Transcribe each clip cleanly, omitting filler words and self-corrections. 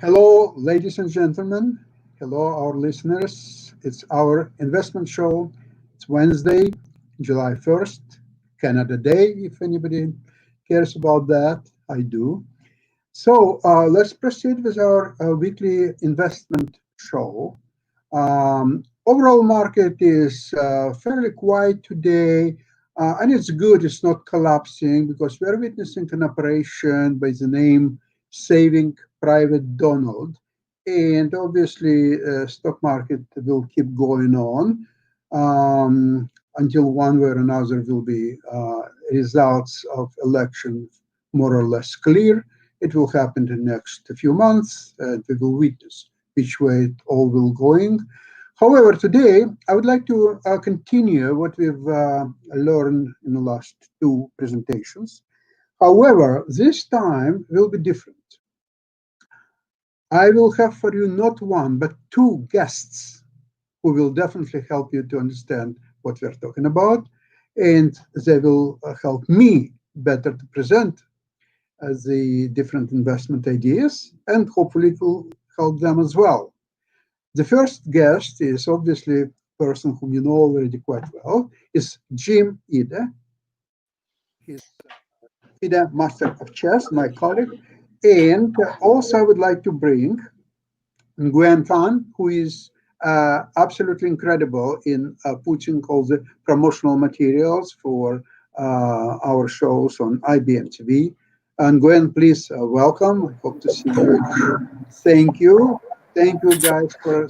Hello, ladies and gentlemen. Hello, our listeners. It's our investment show. It's Wednesday, July 1st, Canada Day, if anybody cares about that. I do. So let's proceed with our weekly investment show. Overall market is fairly quiet today, and it's good. It's not collapsing because we're witnessing an operation by the name Saving Private Donald, and obviously, stock market will keep going on until one way or another will be results of election more or less clear. It will happen in the next few months, and we will witness which way it all will going. However, today I would like to continue what we've learned in the last two presentations. However, this time will be different. I will have for you not one, but two guests who will definitely help you to understand what we're talking about, and they will help me better to present the different investment ideas, and hopefully it will help them as well. The first guest is obviously a person whom you know already quite well, is Jim Ida. He's Ida Master of Chess, my colleague. And also I would like to bring Nguyen Tan, who is absolutely incredible in putting all the promotional materials for our shows on ibmtv. And Gwen, please welcome. I hope to see you. Thank you. Thank you guys for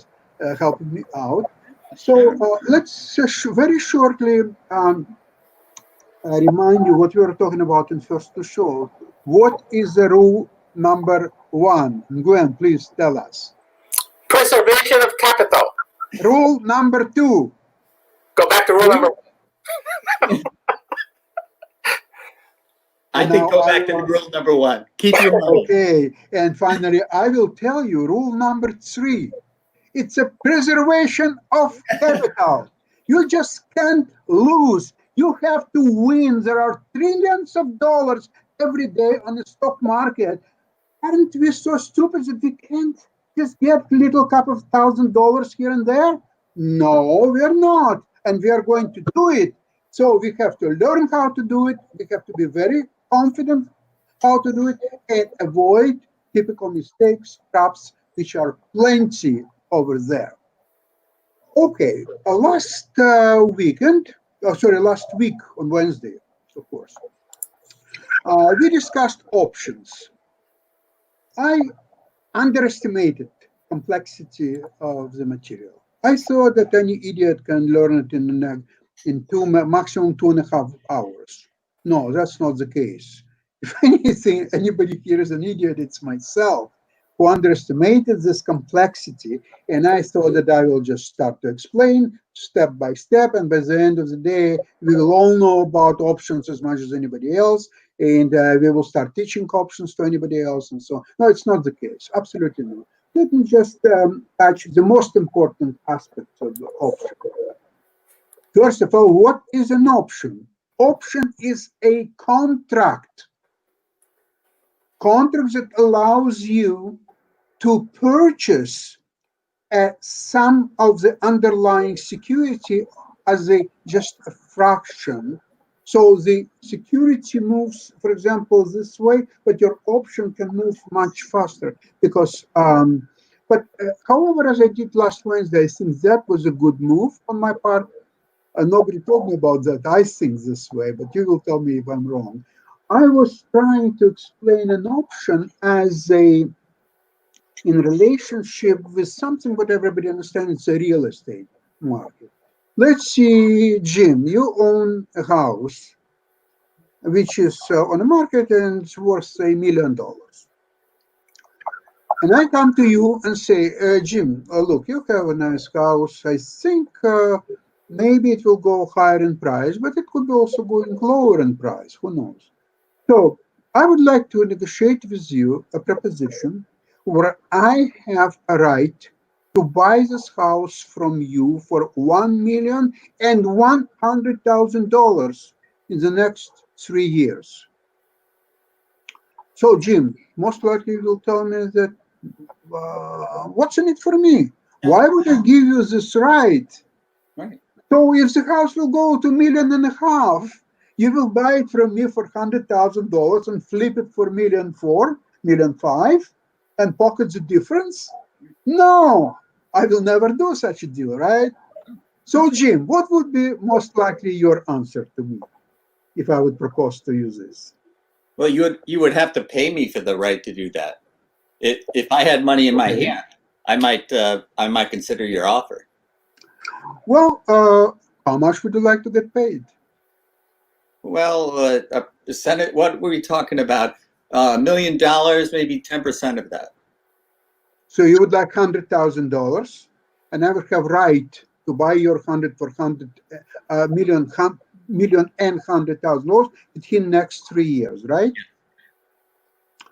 helping me out. So let's very shortly remind you what we were talking about in first two shows. What is the rule number one? Gwen, please tell us. Preservation of capital. Rule number two. Go back to rule number one. I think go back to rule number one. Keep your money. Okay. And finally, I will tell you rule number three. It's a preservation of capital. You just can't lose. You have to win. There are trillions of dollars every day on the stock market. Aren't we so stupid that we can't just get a little couple of $1,000 here and there? No, we're not. And we are going to do it. So we have to learn how to do it. We have to be very confident how to do it and avoid typical mistakes, traps, which are plenty over there. Okay, last week on Wednesday, of course, we discussed options. I underestimated complexity of the material. I thought that any idiot can learn it in maximum 2.5 hours. No, that's not the case. If anything, anybody here is an idiot, it's myself who underestimated this complexity, and I thought that I will just start to explain step by step, and by the end of the day, we will all know about options as much as anybody else, and we will start teaching options to anybody else, and so on. No, it's not the case. Absolutely not. Let me just touch the most important aspects of the option. First of all, what is an option? Option is a contract. Contract that allows you to purchase some of the underlying security as just a fraction. So the security moves, for example, this way, but your option can move much faster because, however, as I did last Wednesday, I think that was a good move on my part. Nobody told me about that. I think this way, but you will tell me if I'm wrong. I was trying to explain an option as in relationship with something what everybody understands, it's a real estate market. Let's see, Jim, you own a house. which is on the market and it's worth say $1 million. And I come to you and say, Jim, look, you have a nice house. I think maybe it will go higher in price, but it could also go lower in price. Who knows? So I would like to negotiate with you a proposition where I have a right to buy this house from you for $1,100,000 in the next 3 years. So, Jim, most likely you will tell me that what's in it for me? Why would I give you this right? Right. So if the house will go to $1.5 million, you will buy it from me for $100,000 and flip it for $1.4 million, $1.5 million, and pocket the difference? No, I will never do such a deal, right? So, Jim, what would be most likely your answer to me if I would propose to you this? Well, you would have to pay me for the right to do that. If I had money in my Okay. hand, I might consider your offer. Well, how much would you like to get paid? Well, a percentage. What were we talking about? $1 million, maybe 10% of that. So you would like $100,000, and I would have right to buy your million and $100,000 within next 3 years, right?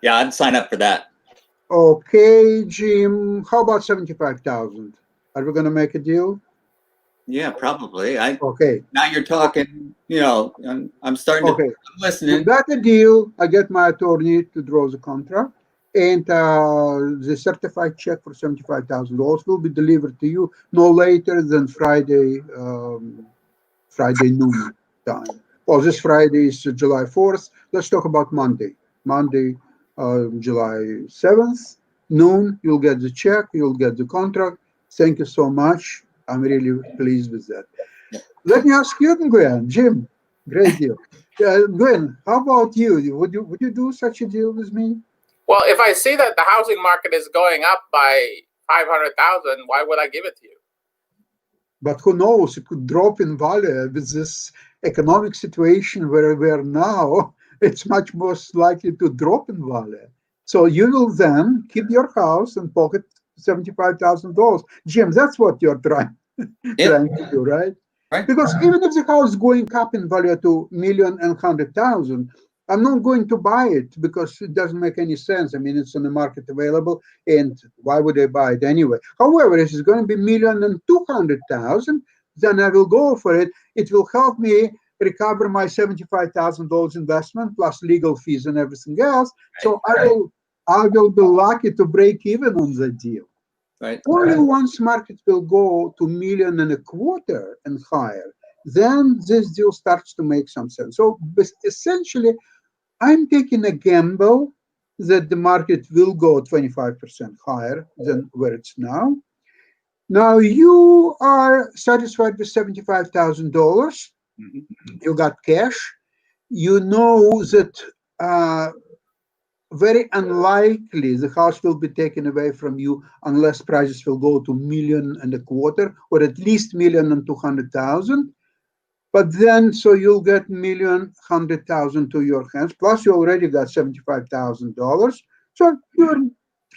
Yeah, I'd sign up for that. Okay, Jim. How about 75,000? Are we going to make a deal? Yeah, probably. Okay. Now you're talking. You know, I'm starting to. Okay. I'm listening. We got a deal. I get my attorney to draw the contract, and the certified check for $75,000 will be delivered to you no later than Friday noon time. Well, this Friday is July 4th. Let's talk about Monday. Monday, July 7th, noon, you'll get the check, you'll get the contract. Thank you so much. I'm really pleased with that. Let me ask you, Gwen. Jim, great deal. Gwen, how about you? Would you do such a deal with me? Well, if I see that the housing market is going up by 500,000, why would I give it to you? But who knows? It could drop in value with this economic situation where we are now. It's much most likely to drop in value. So you will then keep your house and pocket $75,000. Jim, that's what you're trying to do, right? Right. Because even if the house is going up in value to $1,100,000, I'm not going to buy it because it doesn't make any sense. I mean, it's on the market available, and why would I buy it anyway? However, if it's going to be $1,200,000, then I will go for it. It will help me recover my $75,000 investment plus legal fees and everything else. So I will be lucky to break even on the deal. Right. Only once market will go to $1.25 million and higher, then this deal starts to make some sense. So essentially, I'm taking a gamble that the market will go 25% higher than where it's now. Now you are satisfied with $75,000. Mm-hmm. You got cash. You know that very unlikely the house will be taken away from you unless prices will go to $1.25 million or at least $1,200,000. But then, so you'll get $1,100,000 to your hands. Plus, you already got $75,000. So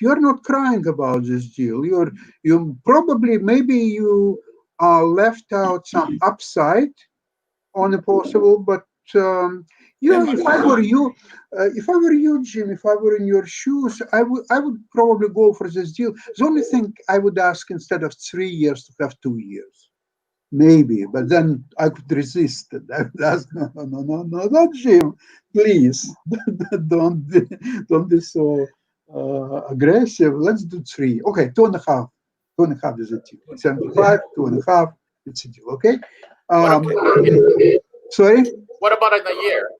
you're not crying about this deal. You probably maybe you left out some upside on a possible, but if I were you, Jim, if I were in your shoes, I would probably go for this deal. The only thing I would ask instead of 3 years to have 2 years. Maybe, but then I could resist it. I would ask, no, not Jim, please, don't be so aggressive. Let's do 3. Okay, 2.5. 2.5 is a deal. 75, 2.5. It's a deal. Okay. Sorry. What about in a year?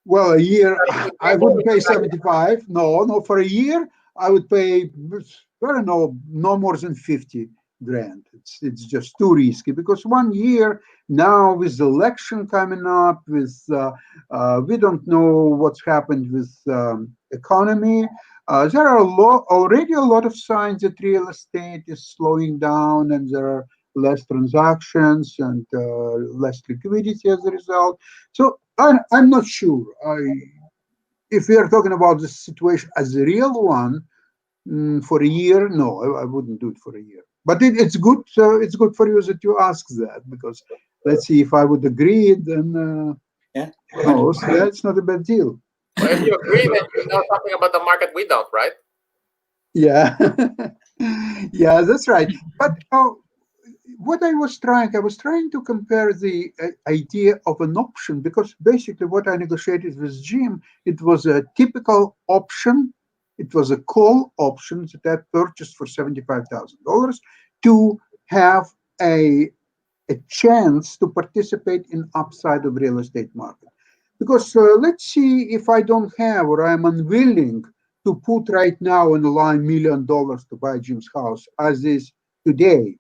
Well, a year I wouldn't pay 75. No, for a year I would pay. I don't know, no more than 50 grand. It's just too risky because 1 year now with the election coming up, with we don't know what's happened with economy. There are already a lot of signs that real estate is slowing down, and there are less transactions and less liquidity as a result. So I'm not sure. If we are talking about the situation as a real one, for a year, no, I wouldn't do it for a year. But it's good. It's good for you that you ask that, because let's see, if I would agree, then Yeah. no, so that's not a bad deal. Well, if you agree, then you know something about the market we don't, right? Yeah, yeah, that's right. But what I was trying to compare the idea of an option, because basically what I negotiated with Jim, it was a typical option. It was a call option that I purchased for $75,000 to have a chance to participate in upside of real estate market. Because let's see, if I don't have, or I'm unwilling to put right now on the line $1 million to buy Jim's house as is today,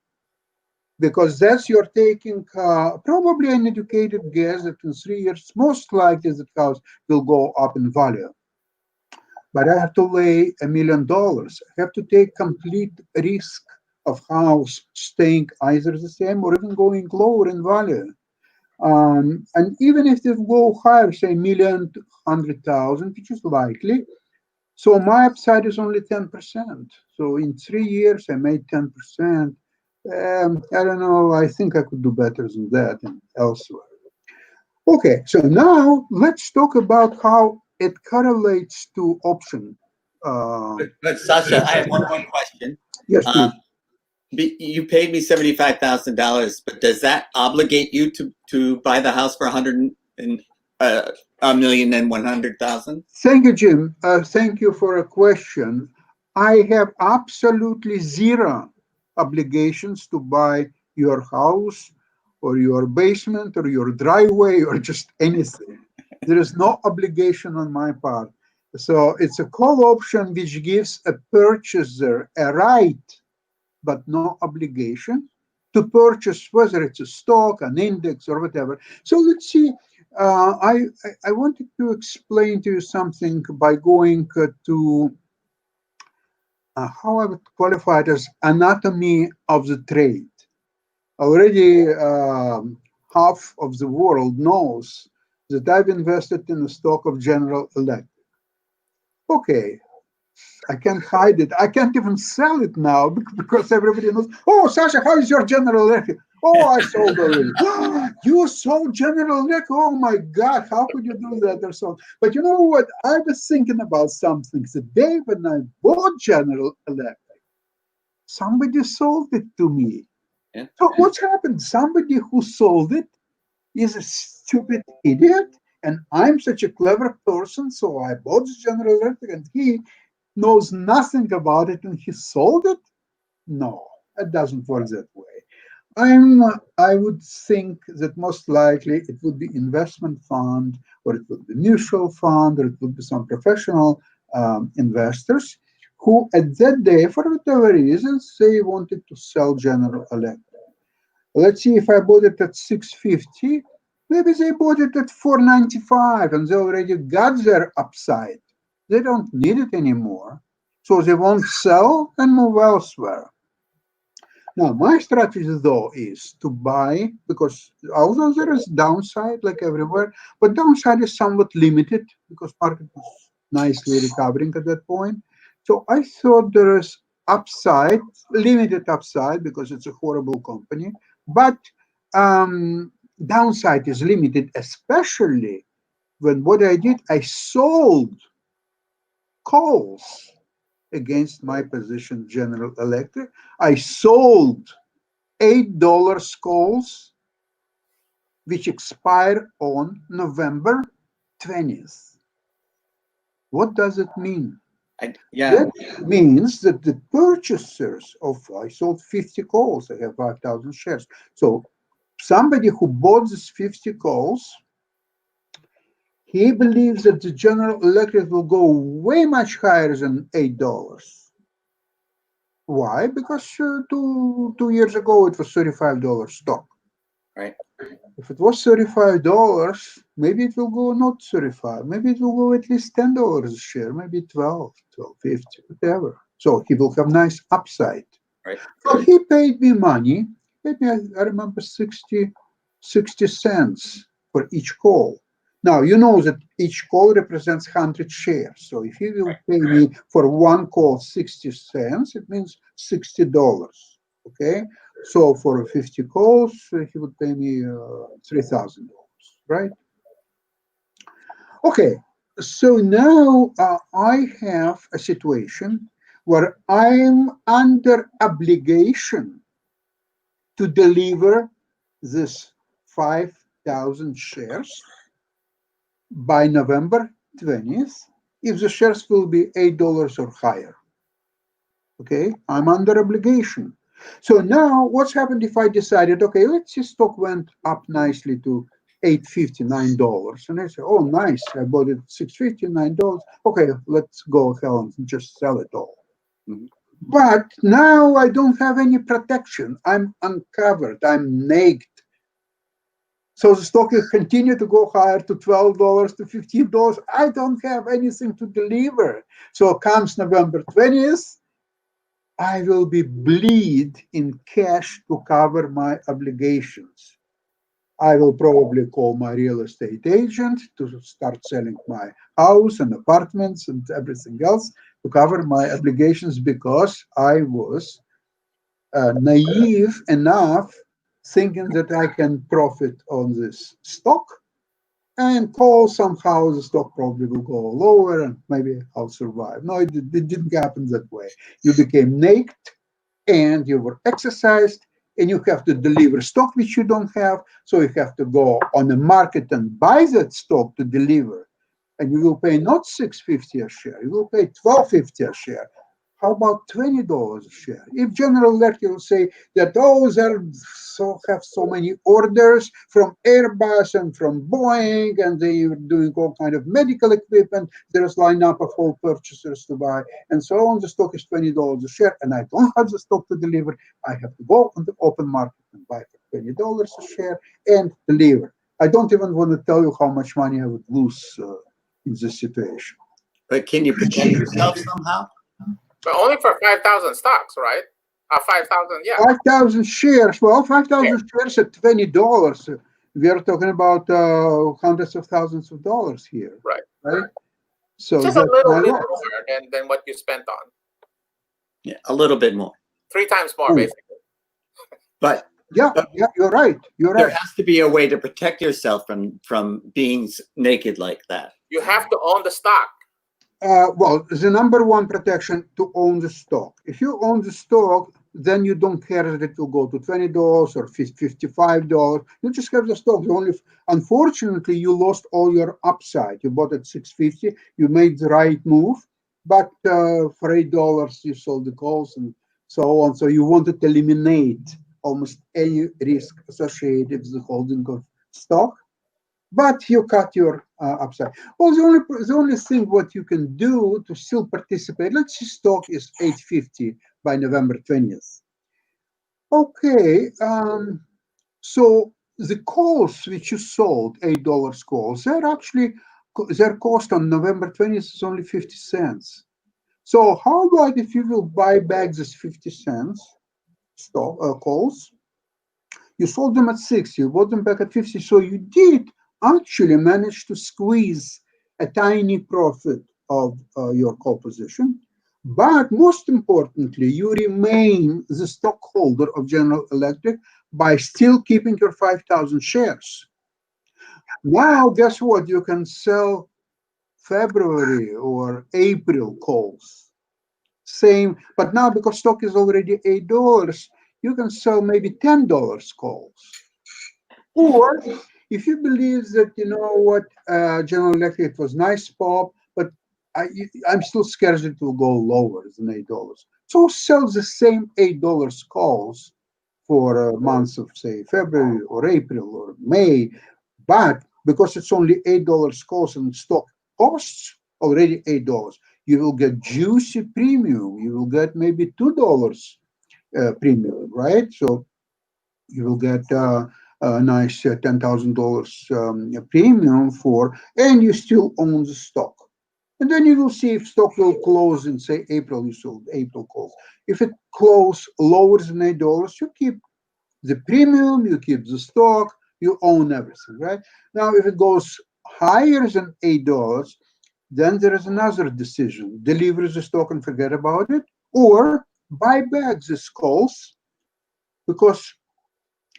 because that's you're taking probably an educated guess that in 3 years, most likely that house will go up in value. But I have to lay $1 million. I have to take complete risk of house staying either the same or even going lower in value. And even if they go higher, say 1,100,000, which is likely, so my upside is only 10%. So in 3 years, I made 10%. I don't know. I think I could do better than that and elsewhere. Okay, so now let's talk about how it correlates to option. But Sasha, I have one more question. Yes, please. You paid me $75,000, but does that obligate you to buy the house for $1,100,000? Thank you, Jim. Thank you for a question. I have absolutely zero obligations to buy your house or your basement or your driveway or just anything. There is no obligation on my part. So it's a call option which gives a purchaser a right, but no obligation to purchase, whether it's a stock, an index, or whatever. So let's see. I wanted to explain to you something by going to how I would qualify it as anatomy of the trade. Already half of the world knows that I've invested in the stock of General Electric. Okay, I can't hide it. I can't even sell it now because everybody knows. Oh, Sasha, how is your General Electric? Oh, I sold already. You sold General Electric? Oh my God, how could you do that or so? But you know what? I was thinking about something. The day when I bought General Electric, somebody sold it to me. Yeah. So what's happened? Somebody who sold it is a stupid idiot, and I'm such a clever person, so I bought General Electric, and he knows nothing about it, and he sold it? No, it doesn't work that way. I would think that most likely it would be investment fund, or it would be mutual fund, or it would be some professional investors who at that day, for whatever reasons, they wanted to sell General Electric. Let's see, if I bought it at 650, maybe they bought it at 495 and they already got their upside. They don't need it anymore. So they won't sell and move elsewhere. Now, my strategy, though, is to buy, because although there is downside like everywhere, but downside is somewhat limited because market is nicely recovering at that point. So I thought there is upside, limited upside, because it's a horrible company, but downside is limited, especially when what I did, I sold calls against my position, General Electric. I sold $8 calls, which expire on November 20th. What does it mean? That means that the purchasers of, I sold 50 calls, I have 5,000 shares. So somebody who bought these 50 calls, he believes that the General Electric will go way much higher than $8. Why? Because 2 years ago it was $35 stock. Right. If it was $35, maybe it will go not 35. Maybe it will go at least $10 a share, maybe 12, 12.50, whatever. So he will have nice upside. Right. So he paid me money. maybe I remember 60 cents for each call. Now, you know that each call represents 100 shares. So if you will pay me for one call 60 cents, it means $60. Okay? So for 50 calls, he would pay me $3,000, right? Okay. So now I have a situation where I'm under obligation to deliver this 5,000 shares by November 20th if the shares will be $8 or higher. Okay, I'm under obligation. So now what's happened if I decided, okay, let's see, stock went up nicely to $8.59. And I say, oh, nice, I bought it $6.59. Okay, let's go ahead and just sell it all. Mhm. But now I don't have any protection. I'm uncovered. I'm naked. So the stock will continue to go higher to $12 to $15. I don't have anything to deliver. So comes November 20th, I will be bleed in cash to cover my obligations. I will probably call my real estate agent to start selling my house and apartments and everything else to cover my obligations because I was naive enough thinking that I can profit on this stock and call somehow the stock probably will go lower and maybe I'll survive. No, it didn't happen that way. You became naked and you were exercised and you have to deliver stock which you don't have. So you have to go on the market and buy that stock to deliver. And you will pay not $6.50 a share, you will pay $12.50 a share. How about $20 a share? If General Electric will say that, oh, they have so many orders from Airbus and from Boeing, and they are doing all kind of medical equipment, there's lineup of all purchasers to buy, and so on. The stock is $20 a share, and I don't have the stock to deliver. I have to go on the open market and buy for $20 a share and deliver. I don't even want to tell you how much money I would lose in this situation. But can you protect yourself somehow? But only for 5,000 stocks, right? 5,000, yeah. 5,000 shares. Well, 5,000 shares at $20. We are talking about hundreds of thousands of dollars here. Right. So Just a that's little my bit loss. more than what you spent on. Yeah, a little bit more. 3 times more, Ooh. basically. But Yeah, you're right. You're there right. has to be a way to protect yourself from being naked like that. You have to own the stock. Well, the number one protection to own the stock. If you own the stock, then you don't care that it will go to $20 or $55. You just have the stock. Unfortunately, you lost all your upside. You bought at $6.50. You made the right move, but for $8 you sold the calls and so on. So you wanted to eliminate almost any risk associated with the holding of stock, but you cut your upside. Well, the only thing what you can do to still participate, let's say stock is $8.50 by November 20th. Okay, so the calls which you sold, $8 calls, their cost on November 20th is only 50 cents. So how about if you will buy back this 50 cents stock calls? You sold them at 60, you bought them back at 50. So you did actually manage to squeeze a tiny profit of your call position. But most importantly, you remain the stockholder of General Electric by still keeping your 5,000 shares. Now, guess what? You can sell February or April calls. Same, but now because stock is already $8, you can sell maybe $10 calls. Or if you believe that, you know what, General Electric, it was nice pop, but I'm still scared it will go lower than $8. So sell the same $8 calls for months of, say, February or April or May, but because it's only $8 calls and stock costs already $8, you will get juicy premium. You will get maybe $2 premium, right? So you will get a nice $10,000 premium and you still own the stock. And then you will see if stock will close in, say, April, you sold April calls. If it closes lower than $8, you keep the premium, you keep the stock, you own everything, right? Now, if it goes higher than $8, then there is another decision: deliver the stock and forget about it, or buy back these calls, because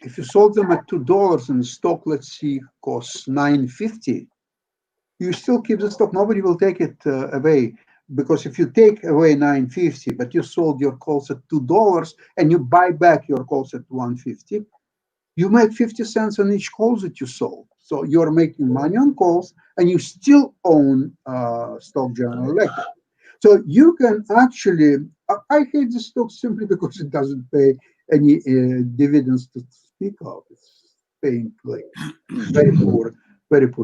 if you sold them at $2 and the stock, let's see, costs $9.50, you still keep the stock. Nobody will take it away, because if you take away $9.50, but you sold your calls at $2 and you buy back your calls at $1.50, you make 50 cents on each call that you sold. So you're making money on calls and you still own stock General Electric. So you can actually, I hate the stock simply because it doesn't pay any dividends to speak of. It's paying like very poor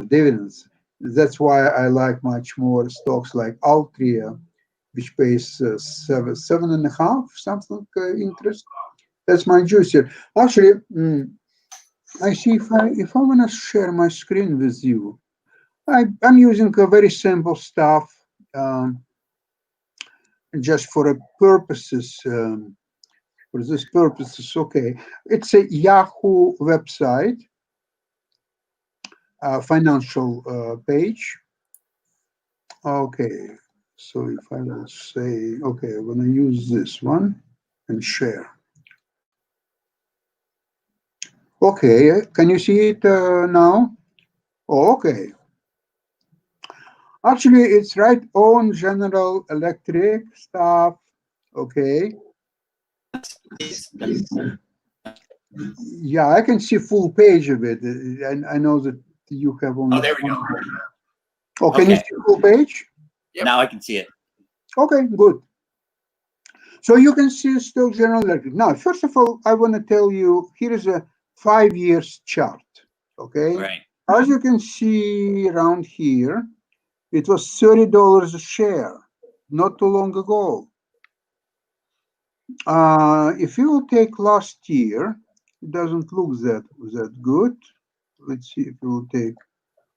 dividends. That's why I like much more stocks like Altria, which pays 7.5 something interest. That's my juice here. Actually, I see if I want to share my screen with you, I'm using a very simple stuff. Just for a purposes, for this purposes, okay. It's a Yahoo website, financial page. Okay, so if I will say, okay, I'm gonna use this one and share. Okay, can you see it now? Oh, okay. Actually, it's right on General Electric stuff. Okay. Yeah, I can see full page of it, and I know that you have only. Oh, there we go. Oh, can you Okay. see full page? Yep. Now I can see it. Okay, good. So you can see still General Electric. Now, first of all, I want to tell you, here is a 5 years chart. Okay. Right. As you can see around here, it was $30 a share not too long ago. If you will take last year, it doesn't look that good. Let's see if you will take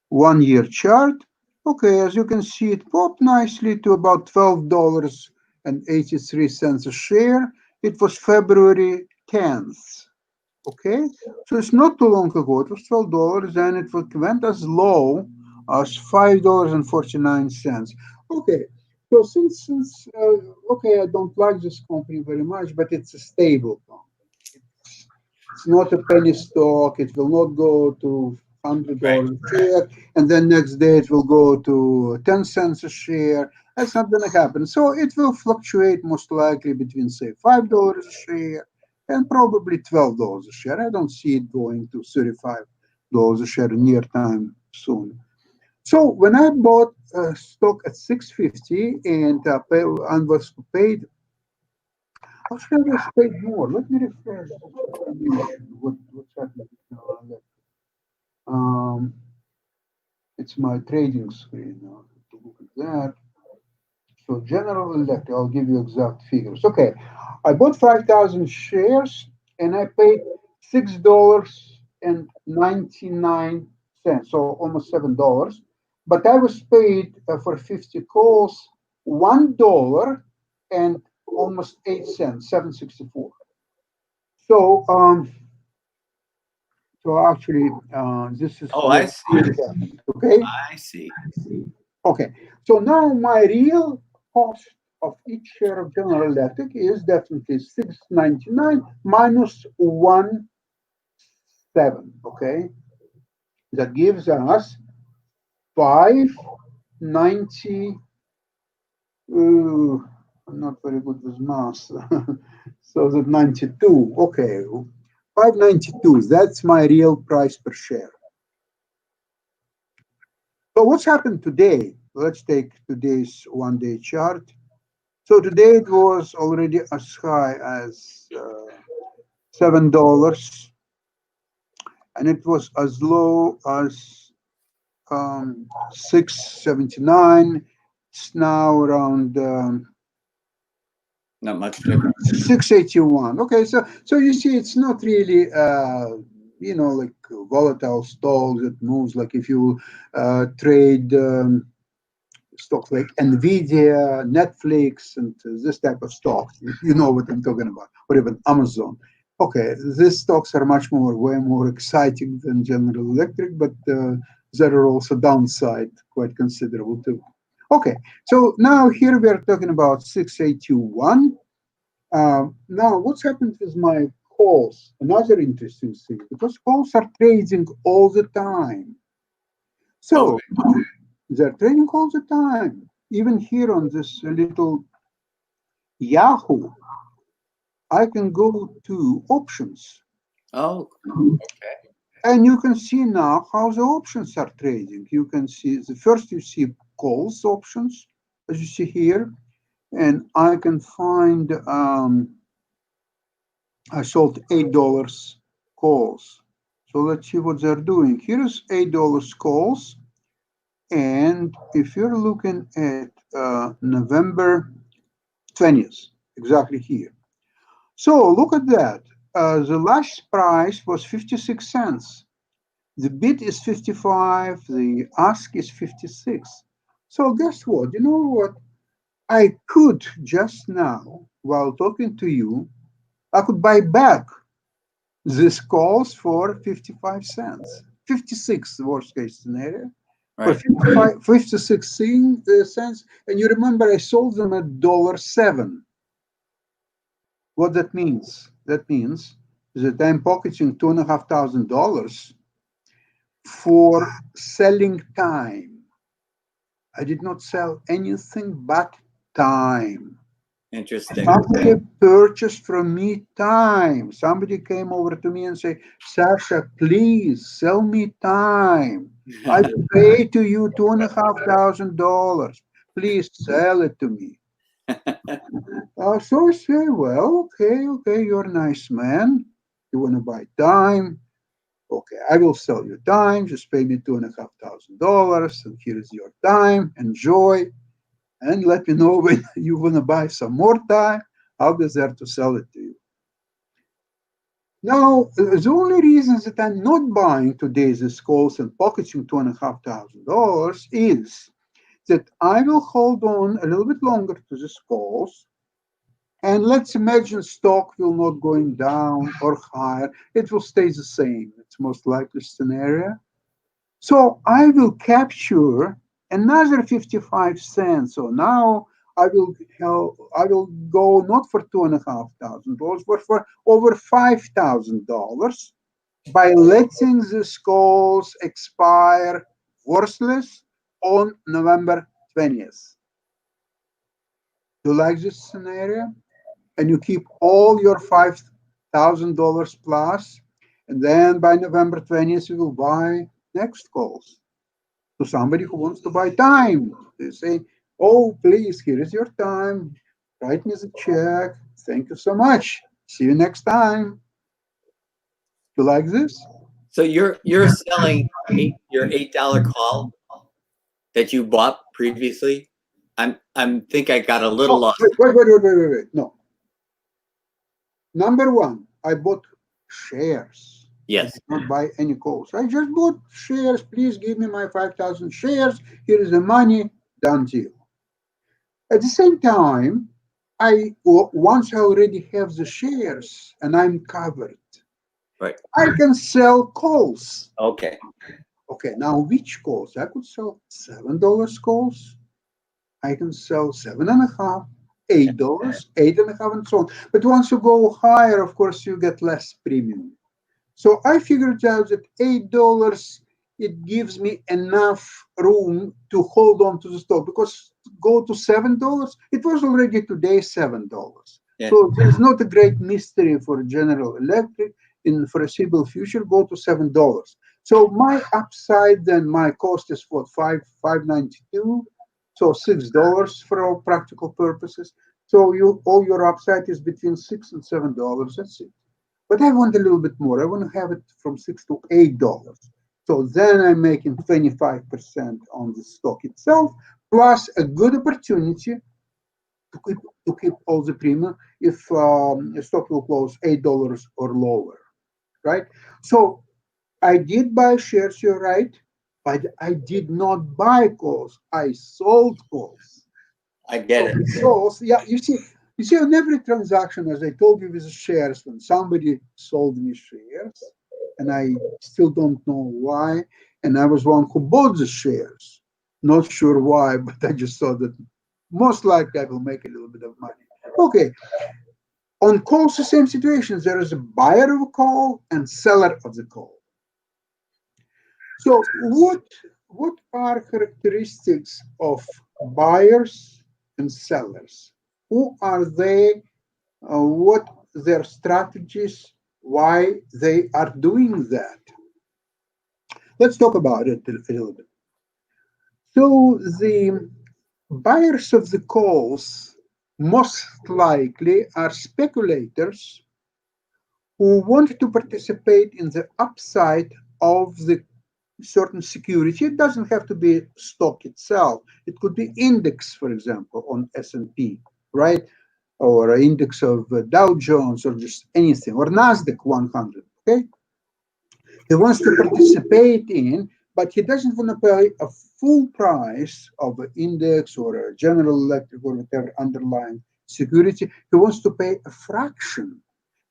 1 year chart. Okay, as you can see, it popped nicely to about $12.83 a share. It was February 10th. Okay, so it's not too long ago. It was $12, and it went as low as $5.49. Okay, so since okay, I don't like this company very much, but it's a stable company. It's not a penny stock. It will not go to $100 a share, and then next day it will go to 10 cents a share. That's not going to happen. So it will fluctuate most likely between, say, $5 a share and probably $12 a share. I don't see it going to $35 a share near time soon. So when I bought a stock at $6.50 and was paid, actually I was paid more. Let me refresh what's happening now. It's my trading screen now. To look at that. So General Electric, I'll give you exact figures. Okay, I bought 5,000 shares and I paid $6.99, so almost $7. But I was paid for 50 calls $1 and almost 8 cents, 7.64. So actually, this is Oh, I what see. happened. Okay. I see. Okay, so now my real cost of each share of General Electric is definitely $6.99 minus 1.7. Okay, that gives us $5.90. I'm not very good with math, so that 92. Okay, $5.92. That's my real price per share. So what's happened today? Let's take today's one-day chart. So today it was already as high as $7, and it was as low as 6.79. It's now around Not much difference. 6.81. Okay, so you see, it's not really like volatile stock that moves. Like if you trade stocks like Nvidia, Netflix, and this type of stocks, you know what I'm talking about, or even Amazon. Okay, these stocks are way more exciting than General Electric, but there are also downside quite considerable too. Okay, so now here we are talking about 681. Now, what's happened with my calls? Another interesting thing, because calls are trading all the time. Okay. So they're trading all the time. Even here on this little Yahoo, I can go to options. Oh, Okay. And you can see now how the options are trading. You can see the first you see calls options, as you see here, and I can find I sold $8 calls. So let's see what they're doing. Here's $8 calls, and if you're looking at November 20th, exactly here. So look at that. The last price was 56 cents. The bid is 55, the ask is 56. So guess what? You know what? I could just now, while talking to you, I could buy back this calls for 55 cents. 56, worst case scenario. For right. 56 cents. And you remember I sold them at $7. What that means? That means that I'm pocketing $2,500 for selling time. I did not sell anything but time. Interesting. Somebody purchased from me time. Somebody came over to me and said, Sasha, please sell me time. I pay to you $2,500. Please sell it to me. So I say, well, okay, you're a nice man. You want to buy time? Okay, I will sell you time. Just pay me $2,500, and here is your time. Enjoy, and let me know when you want to buy some more time. I'll be there to sell it to you. Now, the only reason that I'm not buying today's calls and pocketing $2,500 is that I will hold on a little bit longer to this calls. And let's imagine stock will not going down or higher. It will stay the same. It's most likely scenario. So I will capture another 55 cents. So now I will go not for $2,500, but for over $5,000 by letting these calls expire worthless on November 20th. Do you like this scenario? And you keep all your $5,000 plus, and then by November 20th, you will buy next calls to somebody who wants to buy time. They say, oh, please, here is your time. Write me the check. Thank you so much. See you next time. You like this? So you're selling your $8 call that you bought previously. I'm think I got a little Oh, lost. wait. No. Number one, I bought shares. I Yes. did not buy any calls. I just bought shares. Please give me my 5,000 shares. Here is the money. Done deal. At the same time, once I already have the shares and I'm covered, Right. I can sell calls. Okay. Okay, now which calls? I could sell $7 calls. I can sell 7.5, $8, 8.5, and so on. But once you go higher, of course, you get less premium. So I figured out that $8 it gives me enough room to hold on to the stock, because to go to $7, it was already today $7. Yeah. So there's not a great mystery for General Electric in foreseeable future. Go to $7. So my upside, then my cost is what, $5.92, so $6 for all practical purposes. So all your upside is between $6 and $7. That's it. But I want a little bit more. I want to have it from $6 to $8. So then I'm making 25% on the stock itself, plus a good opportunity to keep all the premium if the stock will close $8 or lower, right? So I did buy shares, you're right, but I did not buy calls. I sold calls. I get it. So, yeah, you see, You see, on every transaction, as I told you with the shares, when somebody sold me shares, and I still don't know why, and I was one who bought the shares. Not sure why, but I just thought that most likely I will make a little bit of money. Okay. On calls, the same situation. There is a buyer of a call and seller of the call. So what are characteristics of buyers and sellers? Who are they? What their strategies? Why they are doing that? Let's talk about it a little bit. So the buyers of the calls most likely are speculators who want to participate in the upside of the certain security. It doesn't have to be stock itself. It could be index, for example, on S&P, right? Or an index of Dow Jones, or just anything, or NASDAQ 100, okay? He wants to participate in, but he doesn't want to pay a full price of an index or a General Electric or whatever underlying security. He wants to pay a fraction.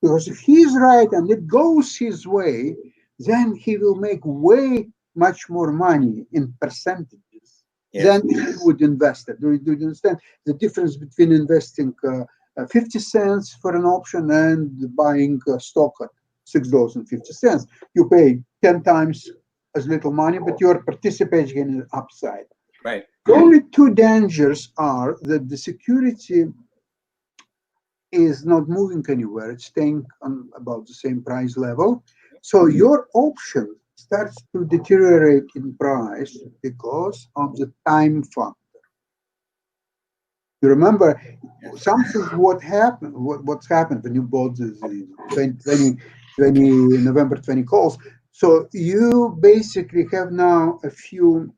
Because if he's right and it goes his way, then he will make way much more money in percentages than he would invest it. Do you understand the difference between investing 50 cents for an option and buying stock at $6.50? You pay 10 times as little money, but you're participating in the upside. Right. The only two dangers are that the security is not moving anywhere. It's staying on about the same price level. So your option starts to deteriorate in price because of the time factor. You remember something what's happened when you bought the 20 November 20 calls. So you basically have now a few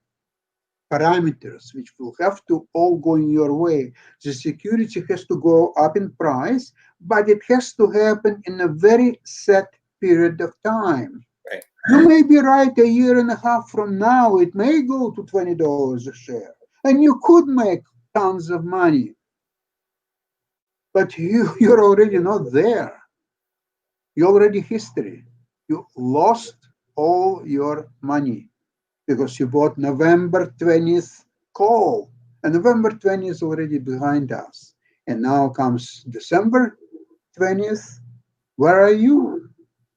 parameters which will have to all go in your way. The security has to go up in price, but it has to happen in a very set period of time. Right. You may be right a year and a half from now, it may go to $20 a share, and you could make tons of money. But you're already not there. You're already history. You lost all your money because you bought November 20th call. And November 20th is already behind us. And now comes December 20th. Where are you?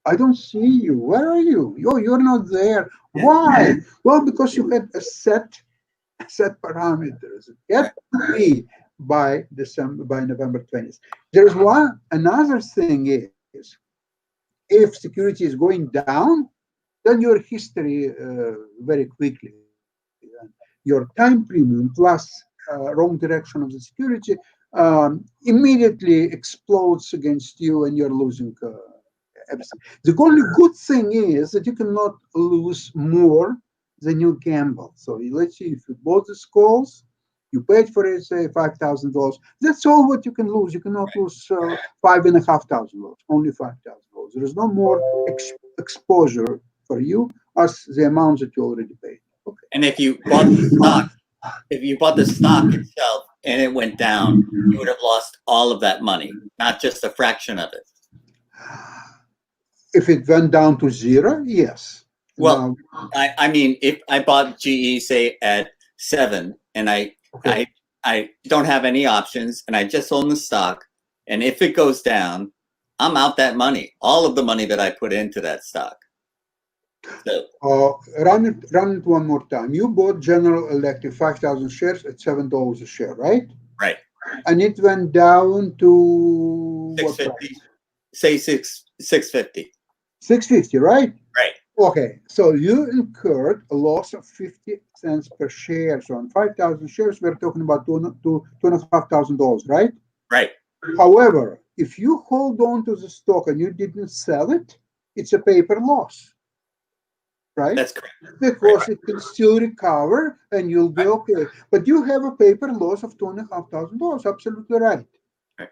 I don't see you. Where are you? You're not there. Why? Well, because you had a set parameters. It had to be by November 20th. There's another thing is, if security is going down, then your history very quickly, your time premium plus wrong direction of the security immediately explodes against you, and you're losing everything. The only good thing is that you cannot lose more than you gamble. So let's see, if you bought these calls, you paid for it, say $5,000. That's all what you can lose. You cannot lose $5,500, only $5,000. There is no more exposure for you as the amount that you already paid. Okay. And if you bought the stock itself and it went down, you would have lost all of that money, not just a fraction of it. If it went down to zero, yes. Well, I mean, if I bought GE, say at 7, and I don't have any options, and I just own the stock, and if it goes down, I'm out that money, all of the money that I put into that stock. So, run it one more time. You bought General Electric 5,000 shares at $7 a share, right? Right. And it went down to $6.50. Say $6.50. $6.50, right? Right. Okay, so you incurred a loss of 50 cents per share. So on 5,000 shares, we're talking about $2,500, right? Right. However, if you hold on to the stock and you didn't sell it, it's a paper loss. Right? That's correct. Because it can still recover and you'll be okay. But you have a paper loss of $2,500. Absolutely right. Right.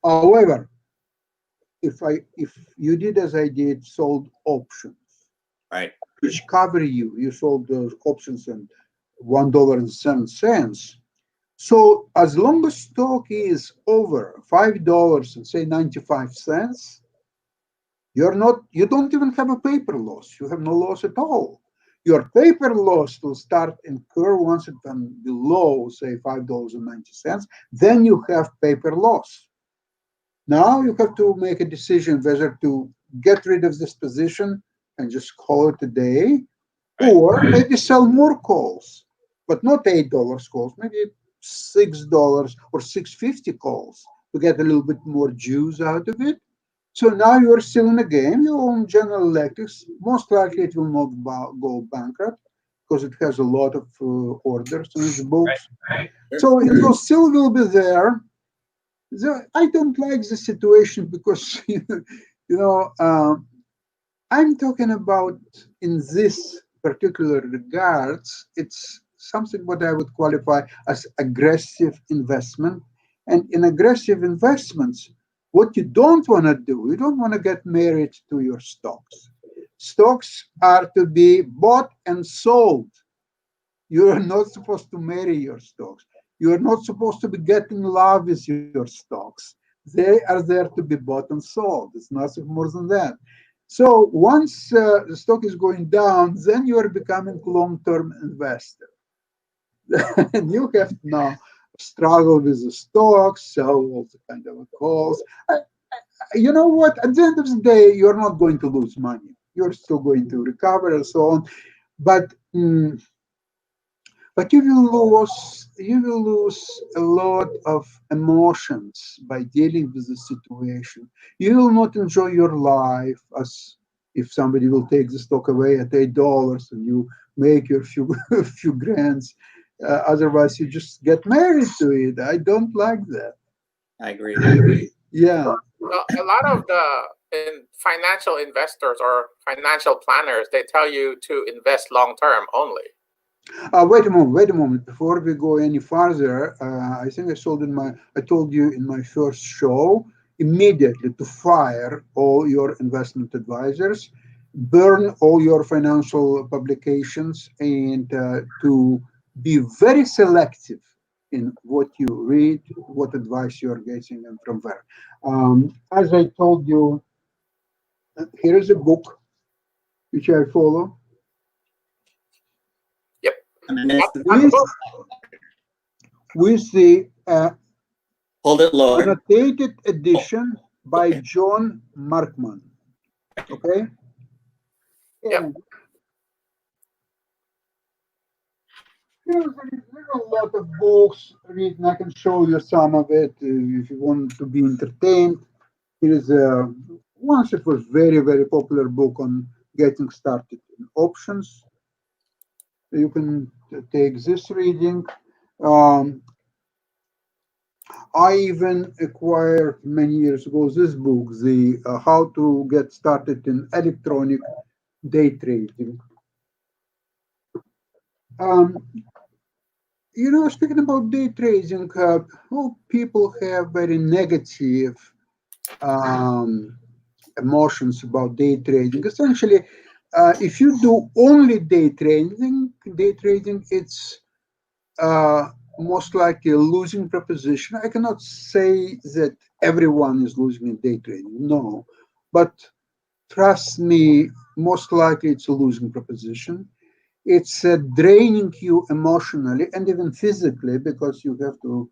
However, if you did as I did, sold options, right, which cover you sold those options at $1.07. So as long as stock is over $5 and say 95 cents, you don't even have a paper loss. You have no loss at all. Your paper loss will start incur once it went below, say, $5.90. Then you have paper loss. Now you have to make a decision whether to get rid of this position and just call it a day, or maybe sell more calls, but not $8 calls, maybe $6 or $6.50 calls to get a little bit more juice out of it. So now you're still in the game. You own General Electric. Most likely it will not go bankrupt because it has a lot of orders in its books. So it will still will be there. I don't like the situation because I'm talking about in this particular regards. It's something what I would qualify as aggressive investment. And in aggressive investments, what you don't want to do, you don't want to get married to your stocks. Stocks are to be bought and sold. You are not supposed to marry your stocks. You are not supposed to be getting love with your stocks. They are there to be bought and sold. It's nothing more than that. So once the stock is going down, then you are becoming long-term investor. And you have to now struggle with the stocks, sell all the kind of calls. You know what? At the end of the day, you're not going to lose money. You're still going to recover and so on. But but you will lose a lot of emotions by dealing with the situation. You will not enjoy your life as if somebody will take the stock away at $8 and you make your few few grands. Otherwise, you just get married to it. I don't like that. I agree. Yeah. Well, a lot of financial investors or financial planners, they tell you to invest long term only. Wait a moment. Wait a moment. Before we go any further, I think I told you in my first show immediately to fire all your investment advisors, burn all your financial publications, and to be very selective in what you read, what advice you are getting, and from where. As I told you, here is a book which I follow. Yep. With, with the Hold it lower. annotated edition by John Markman. Okay? Yep. There's a lot of books written. I can show you some of it if you want to be entertained. Here is once it was very, very popular book on getting started in options. You can take this reading. I even acquired many years ago this book, the How to Get Started in Electronic Day Trading. Speaking about day trading, people have very negative emotions about day trading. Essentially, if you do only day trading, it's most likely a losing proposition. I cannot say that everyone is losing in day trading, no, but trust me, most likely it's a losing proposition. It's draining you emotionally and even physically because you have to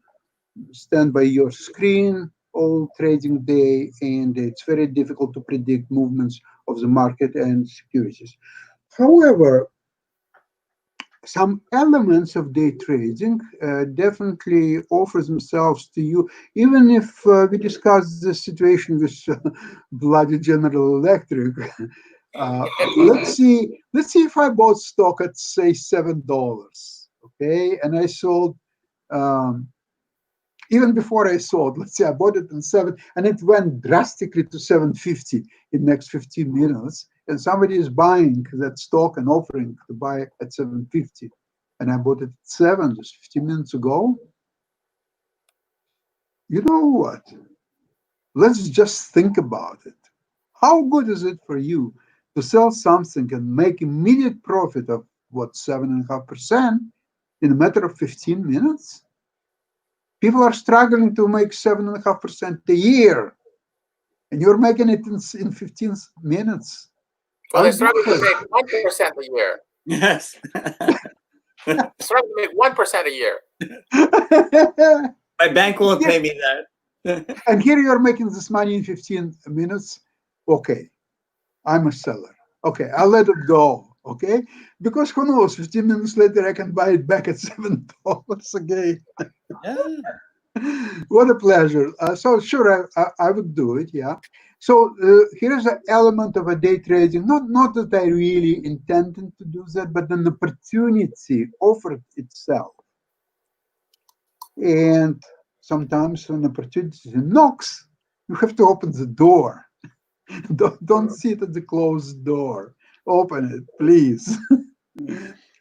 stand by your screen all trading day, and it's very difficult to predict movements of the market and securities. However, some elements of day trading definitely offer themselves to you, even if we discuss the situation with bloody General Electric. Let's see if I bought stock at say $7, okay, and I sold even before I sold. Let's say I bought it at 7, and it went drastically to 750 in the next 15 minutes. And somebody is buying that stock and offering to buy at 750, and I bought it at 7 just 15 minutes ago. You know what? Let's just think about it. How good is it for you to sell something and make immediate profit of what, 7.5% in a matter of 15 minutes? People are struggling to make 7.5% a year, and you're making it in 15 minutes. Well, they struggle to make 1% a year. Yes. Struggle to make 1% a year. My bank won't pay me that. And here you're making this money in 15 minutes. Okay, I'm a seller. Okay, I'll let it go. Okay, because who knows? 15 minutes later, I can buy it back at $7 again. Yeah. What a pleasure. So sure, I would do it. Yeah. So here's an element of a day trading. Not that I really intended to do that, but an opportunity offered itself. And sometimes when opportunity knocks, you have to open the door. Don't sit at the closed door. Open it, please.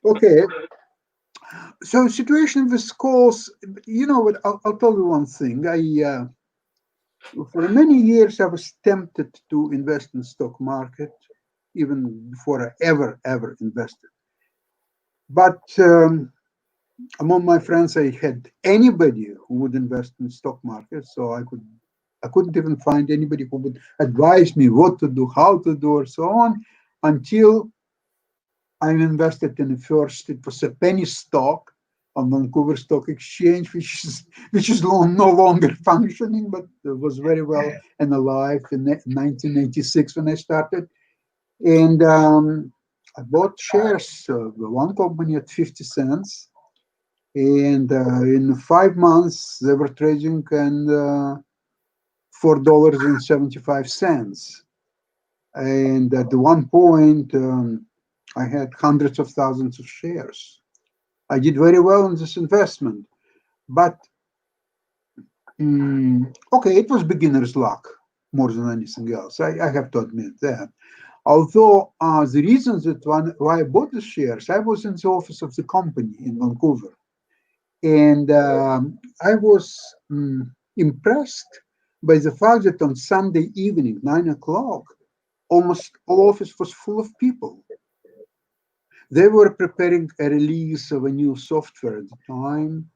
Okay. So situation with calls, you know what? I'll tell you one thing. For many years I was tempted to invest in the stock market, even before I ever invested. But among my friends, I had anybody who would invest in the stock market, so I couldn't even find anybody who would advise me what to do, how to do, or so on, until I invested in the first. It was a penny stock on Vancouver Stock Exchange, which is no longer functioning, but was very well and alive in 1986 when I started. And I bought shares of one company at 50 cents. And in 5 months, they were trading and $4.75. And at one point, I had hundreds of thousands of shares. I did very well in this investment. But, okay, it was beginner's luck more than anything else. I have to admit that. Although the reasons that why I bought the shares, I was in the office of the company in Vancouver. And I was impressed by the fact that on Sunday evening, 9 o'clock, almost all office was full of people. They were preparing a release of a new software at the time.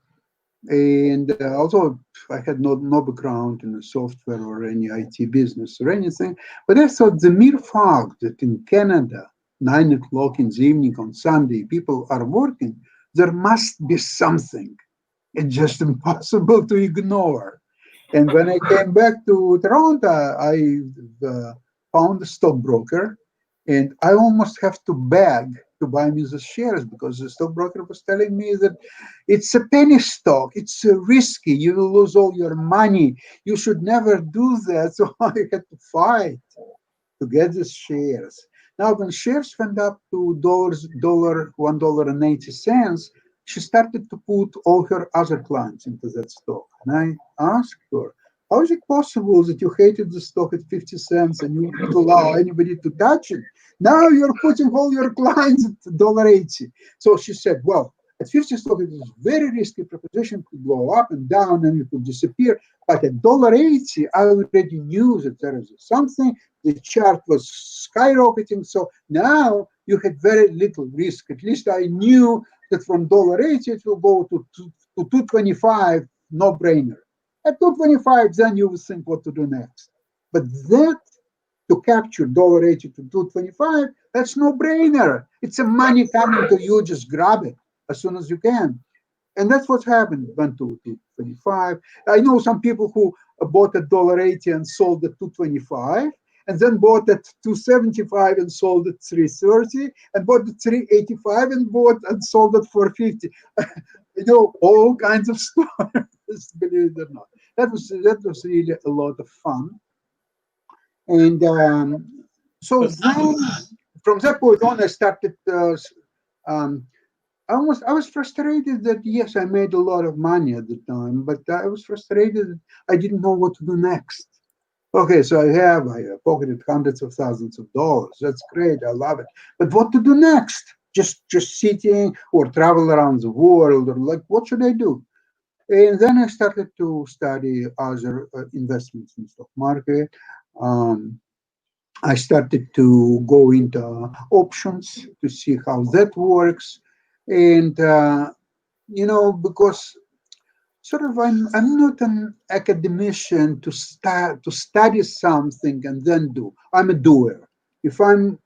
And although I had no background in the software or any IT business or anything, but I thought the mere fact that in Canada, 9 o'clock in the evening on Sunday, people are working, there must be something. It's just impossible to ignore. And when I came back to Toronto, I found a stockbroker, and I almost have to beg to buy me the shares because the stockbroker was telling me that it's a penny stock, it's risky, you will lose all your money, you should never do that. So I had to fight to get the shares. Now, when shares went up to $1.80, she started to put all her other clients into that stock. And I asked her, how is it possible that you hated the stock at 50 cents and you wouldn't allow anybody to touch it? Now you're putting all your clients at $1.80. So she said, well, at 50 stock, it is a very risky proposition, to go up and down and it would disappear. But at $1.80, I already knew that there is something. The chart was skyrocketing. So now you had very little risk. At least I knew that from $1.80, it will go to $2.25, no brainer. At $2.25, then you will think what to do next. But that, to capture $1.80 to $2.25, that's no brainer. It's a money coming to you, just grab it as soon as you can. And that's what happened. It went to $2.25. I know some people who bought at $1.80 and sold at $2.25, and then bought at $2.75 and sold at $3.30, and bought at $3.85 and bought and sold at $4.50. You know, all kinds of stories, believe it or not. That was really a lot of fun. And so then, from that point on, I started. I was frustrated that yes, I made a lot of money at the time, but I was frustrated that I didn't know what to do next. Okay, so I pocketed hundreds of thousands of dollars. That's great, I love it. But what to do next? Just sitting or travel around the world, or like, what should I do? And then I started to study other investments in the stock market. I started to go into options to see how that works. And, you know, because sort of I'm not an academician to study something and then do. I'm a doer. If I'm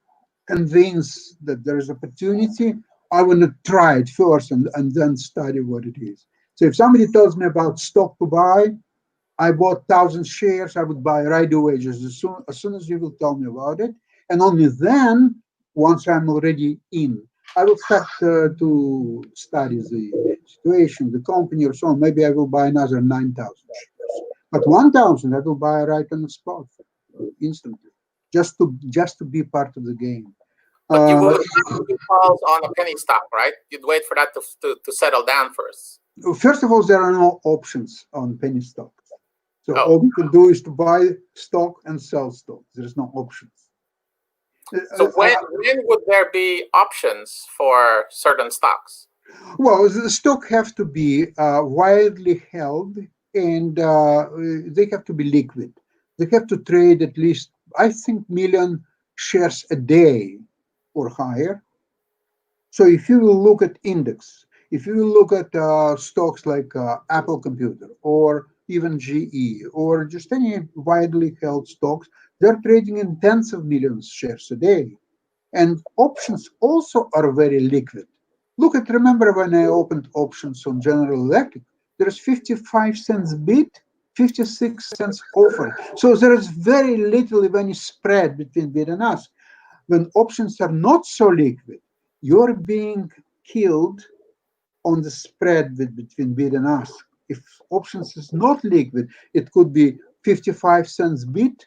convinced that there is opportunity, I want to try it first and then study what it is. So if somebody tells me about stock to buy, I bought 1,000 shares, I would buy right away, just as soon as you will tell me about it. And only then, once I'm already in, I will start to study the situation, the company, or so on. Maybe I will buy another 9,000 shares. But 1,000, I will buy right on the spot, instantly, just to be part of the game. But you wouldn't do calls on a penny stock, right? You'd wait for that to settle down first. First of all, there are no options on penny stocks. So Oh. all you can do is to buy stock and sell stock. There is no options. So when would there be options for certain stocks? Well, the stock have to be widely held, and they have to be liquid. They have to trade at least, I think, million shares a day or higher. So if you will look at index, if you will look at stocks like Apple Computer or even GE or just any widely held stocks, they're trading in tens of millions shares a day. And options also are very liquid. Remember when I opened options on General Electric, there's 55 cents bid, 56 cents offer. So there is very little, if any, spread between bid and ask. When options are not so liquid, you're being killed on the spread between bid and ask. If options is not liquid, it could be 55 cents bid,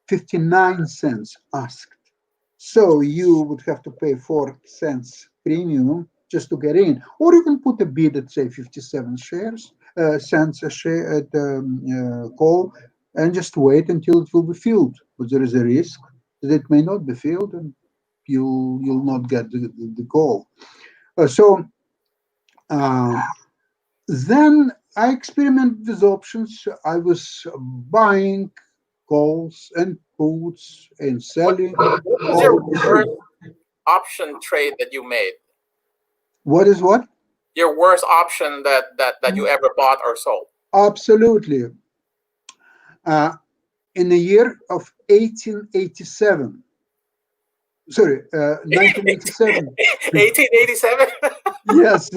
59 cents asked. So you would have to pay 4 cents premium just to get in. Or you can put a bid at, say, 57 cents a share at call and just wait until it will be filled. But there is a risk that it may not be filled and you'll not get the call. Then I experimented with options. I was buying calls and puts and selling. What was your worst option trade that you made? What is what? Your worst option that you ever bought or sold? Absolutely. In the year of 1887. Sorry, 1987. 1887? Yes.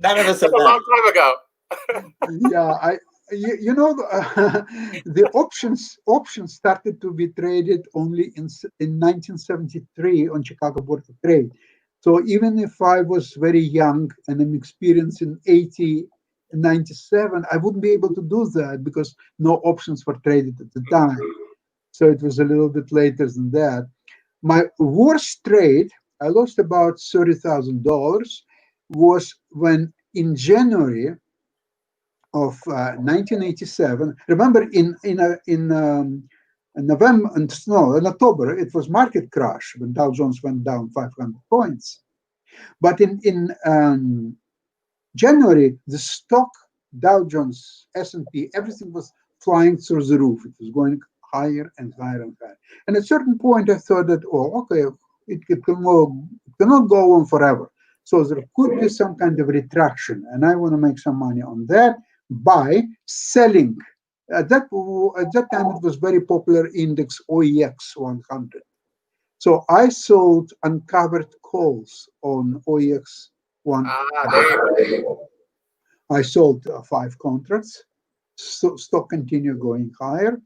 None of us That's a long time ago. Yeah, the options started to be traded only in 1973 on Chicago Board of Trade. So even if I was very young and I'm experienced in 97, I wouldn't be able to do that because no options were traded at the time. So it was a little bit later than that. My worst trade, I lost about $30,000, was when in January of 1987. Remember, in November and in October, it was market crash when Dow Jones went down 500 points. But in January, the stock, Dow Jones, S&P, everything was flying through the roof. It was going higher and higher and higher. And at a certain point, I thought that, it cannot go on forever. So there could be some kind of retraction, and I want to make some money on that by selling. At that time, it was very popular index OEX 100. So I sold uncovered calls on OEX 100. There you go. I sold 5 contracts. So stock continued going higher.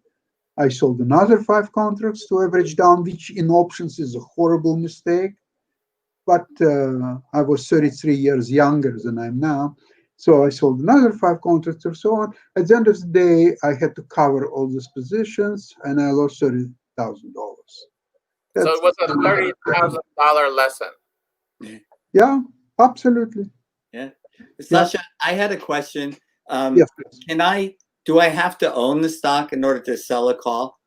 I sold another 5 contracts to average down, which in options is a horrible mistake. But I was 33 years younger than I am now. So I sold another 5 contracts or so on. At the end of the day, I had to cover all these positions, and I lost $30,000. So it was a $30,000 lesson. Yeah, absolutely. Yeah. Sasha, I had a question. Yes. Do I have to own the stock in order to sell a call?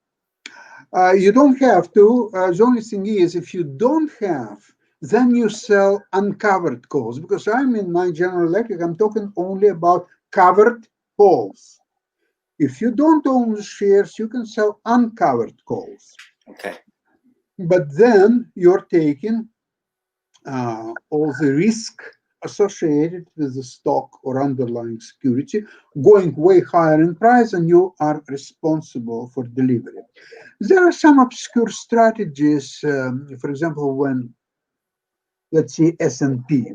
You don't have to. The only thing is, if you don't have, then you sell uncovered calls. Because I'm in my General Electric, I'm talking only about covered calls. If you don't own the shares, you can sell uncovered calls. Okay. But then you're taking all the risk associated with the stock or underlying security going way higher in price, and you are responsible for delivery. There are some obscure strategies. For example, when, let's say, S&P.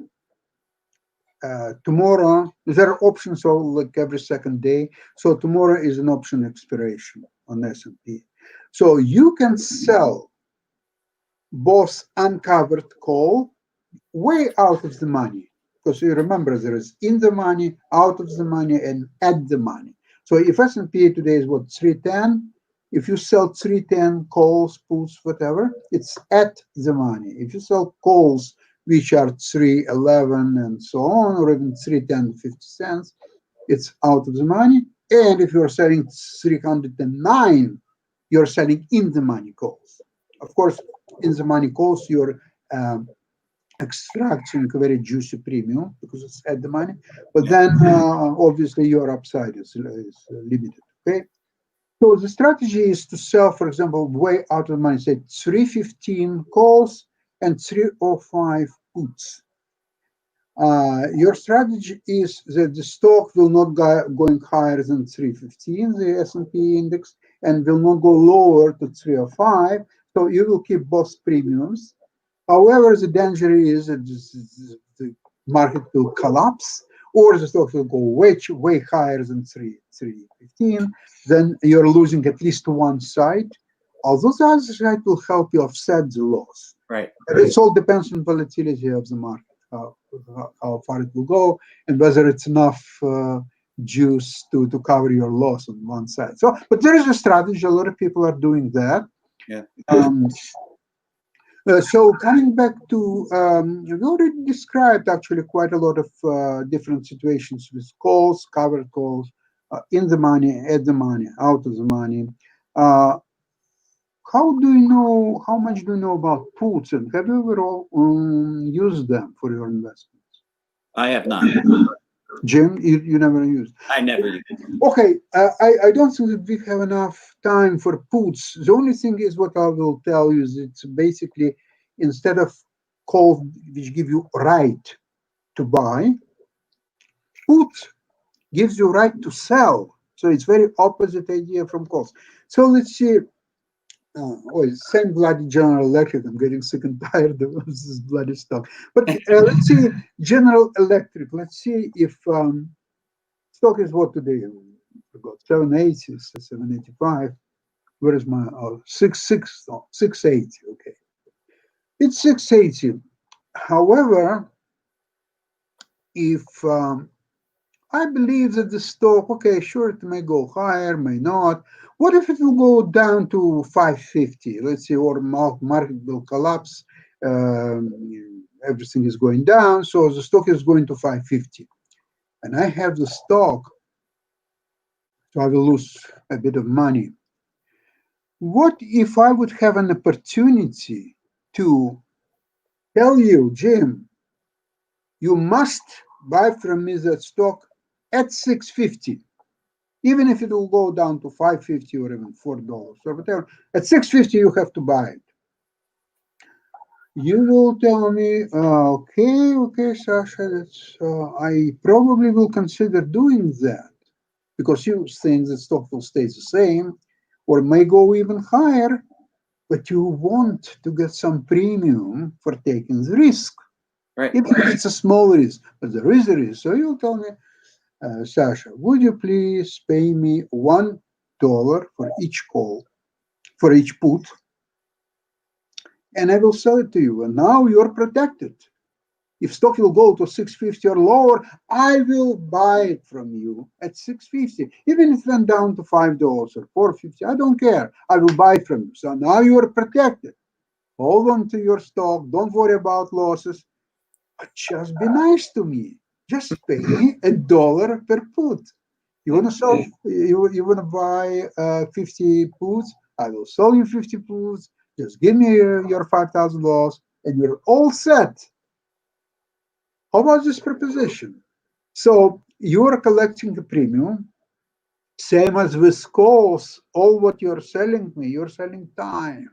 Tomorrow, there are options all like every second day. So tomorrow is an option expiration on S&P. So you can sell both uncovered call way out of the money, because you remember there is in the money, out of the money, and at the money. So if S&P today is what, 310, if you sell 310 calls, puts, whatever, it's at the money. If you sell calls which are 311 and so on, or even 310 50 cents, it's out of the money. And if you're selling 309, you're selling in the money calls. Of course, in the money calls, you're extracting a very juicy premium because it's at the money, but then obviously your upside is limited. Okay, so the strategy is to sell, for example, way out of the money, say 315 calls and 305 puts. Your strategy is that the stock will not go going higher than 315, the S&P index, and will not go lower to 305. So you will keep both premiums. However, the danger is that the market will collapse, or the stock will go way higher than 315. Then you're losing at least one side. Although the other side will help you offset the loss. Right. And it all depends on volatility of the market, how far it will go, and whether it's enough juice to cover your loss on one side. So, but there is a strategy. A lot of people are doing that. Yeah. So coming back to, we already described actually quite a lot of different situations with calls, covered calls, in the money, at the money, out of the money. How do you know, how much do you know about puts, and have you ever used them for your investments? I have not. Jim, you never used? I never used. Okay, I don't think that we have enough time for puts. The only thing is what I will tell you is it's basically instead of calls which give you right to buy, put gives you right to sell. So it's very opposite idea from calls. So let's see. Same bloody General Electric. I'm getting sick and tired of this bloody stuff. But let's see General Electric. Let's see if stock is what today? I forgot. 780, 785. Where is my 680? Okay, it's 680. However, if I believe that the stock, okay, sure, it may go higher, may not. What if it will go down to 550? Let's say, or market will collapse. Everything is going down, so the stock is going to 550, and I have the stock. So I will lose a bit of money. What if I would have an opportunity to tell you, Jim, you must buy from me that stock at 650, even if it will go down to 550 or even $4 or whatever. At 650, you have to buy it. You will tell me, okay, Sasha, that's, I probably will consider doing that, because you think the stock will stay the same or may go even higher, but you want to get some premium for taking the risk. Right. Even if it's a small risk, but there is a risk. So you'll tell me, Sasha, would you please pay me $1 for each call, for each put, and I will sell it to you. And now you're protected. If stock will go to 650 or lower, I will buy it from you at 650. Even if it went down to $5 or $4.50, I don't care. I will buy from you. So now you are protected. Hold on to your stock. Don't worry about losses. But just be nice to me. Just pay me $1 per put. You want to sell? You want to buy 50 puts? I will sell you 50 puts. Just give me your $5,000, and you're all set. How about this proposition? So you're collecting the premium, same as with calls. All what you're selling me, you're selling time.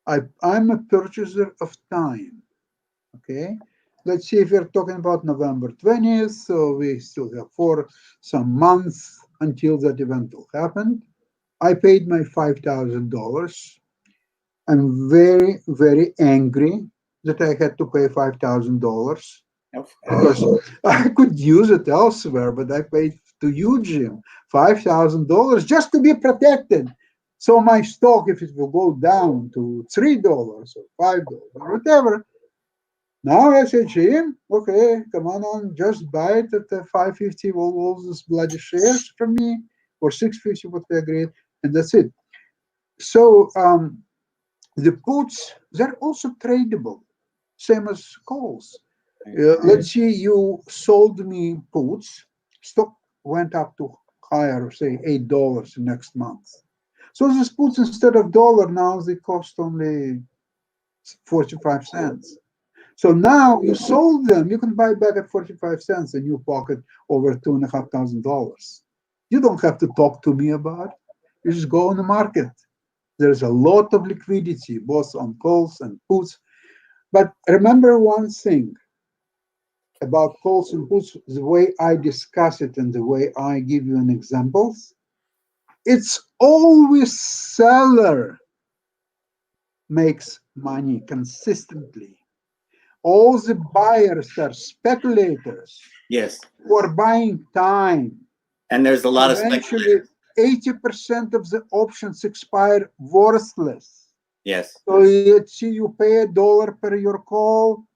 I'm a purchaser of time. Okay. let's see if we're talking about November 20th. So we still have some months until that event will happen. I paid my $5,000. I'm very, very angry that I had to pay $5,000 because I could use it elsewhere, but I paid to you, Jim, $5,000 just to be protected. So my stock, if it will go down to $3 or $5 or whatever, now I say, Jim, okay, come on, just buy it at $5.50, all those bloody shares from me, or $6.50, what we agreed, and that's it. So the puts, they're also tradable, same as calls. Let's say you sold me puts, stock went up to higher, say $8 next month. So these puts, instead of dollar, now they cost only 45 cents. So now you sold them, you can buy back at 45 cents and you pocket over $2,500. You don't have to talk to me about it. You just go on the market. There's a lot of liquidity, both on calls and puts. But remember one thing about calls and puts, the way I discuss it and the way I give you an examples, it's always seller makes money consistently. All the buyers are speculators. Yes. Who are buying time. And there's a lot of eventually 80% of the options expire worthless. Yes. So let's see, you pay $1 per your call,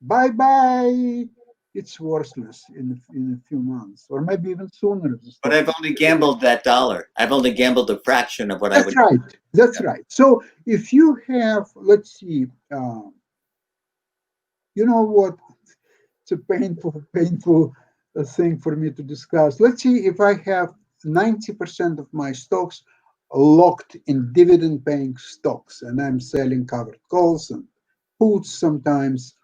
bye-bye. It's worthless in a few months, or maybe even sooner. But I've only gambled that dollar. I've only gambled a fraction of what I would. That's right. That's right. So if you have, let's see, you know what? It's a painful thing for me to discuss. Let's see if I have 90% of my stocks locked in dividend-paying stocks, and I'm selling covered calls and puts sometimes,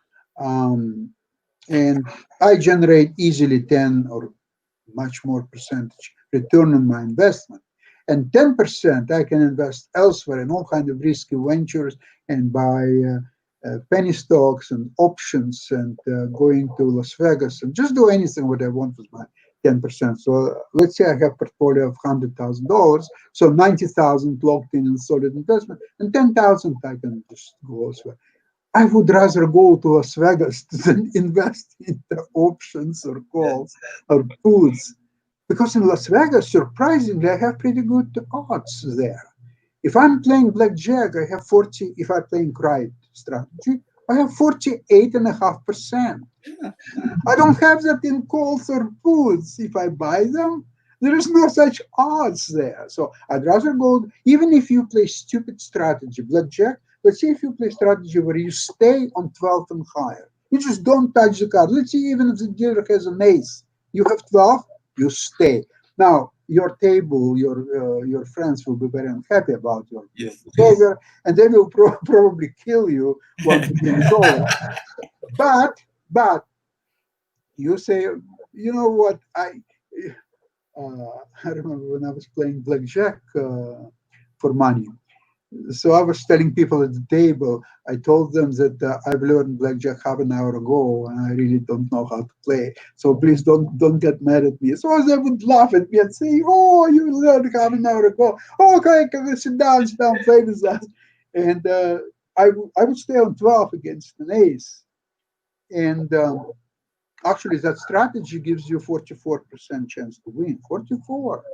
and I generate easily 10 or much more percentage return on my investment. And 10% I can invest elsewhere in all kinds of risky ventures and buy penny stocks and options and going to Las Vegas and just do anything what I want with my 10%. So let's say I have a portfolio of $100,000, so 90,000 locked in solid investment, and 10,000 I can just go elsewhere. I would rather go to Las Vegas than invest in the options or calls or puts, because in Las Vegas, surprisingly, I have pretty good odds there. If I'm playing blackjack, I have 40. If I'm playing right strategy, I have 48.5%. I don't have that in calls or puts. If I buy them, there is no such odds there. So I'd rather go, even if you play stupid strategy, blackjack, let's say if you play strategy where you stay on 12 and higher, you just don't touch the card. Let's say even if the dealer has an ace, you have 12, you stay. Now, your table, your friends will be very unhappy about your behavior, and they will probably kill you once the game is over. But you say, you know what, I remember when I was playing blackjack for money. So I was telling people at the table, I told them that I've learned blackjack half an hour ago and I really don't know how to play. So please don't get mad at me. So they would laugh at me and say, oh, you learned half an hour ago. Oh, okay, can we sit down, play with us. And I would stay on 12 against an ace. And actually, that strategy gives you 44% chance to win. 44.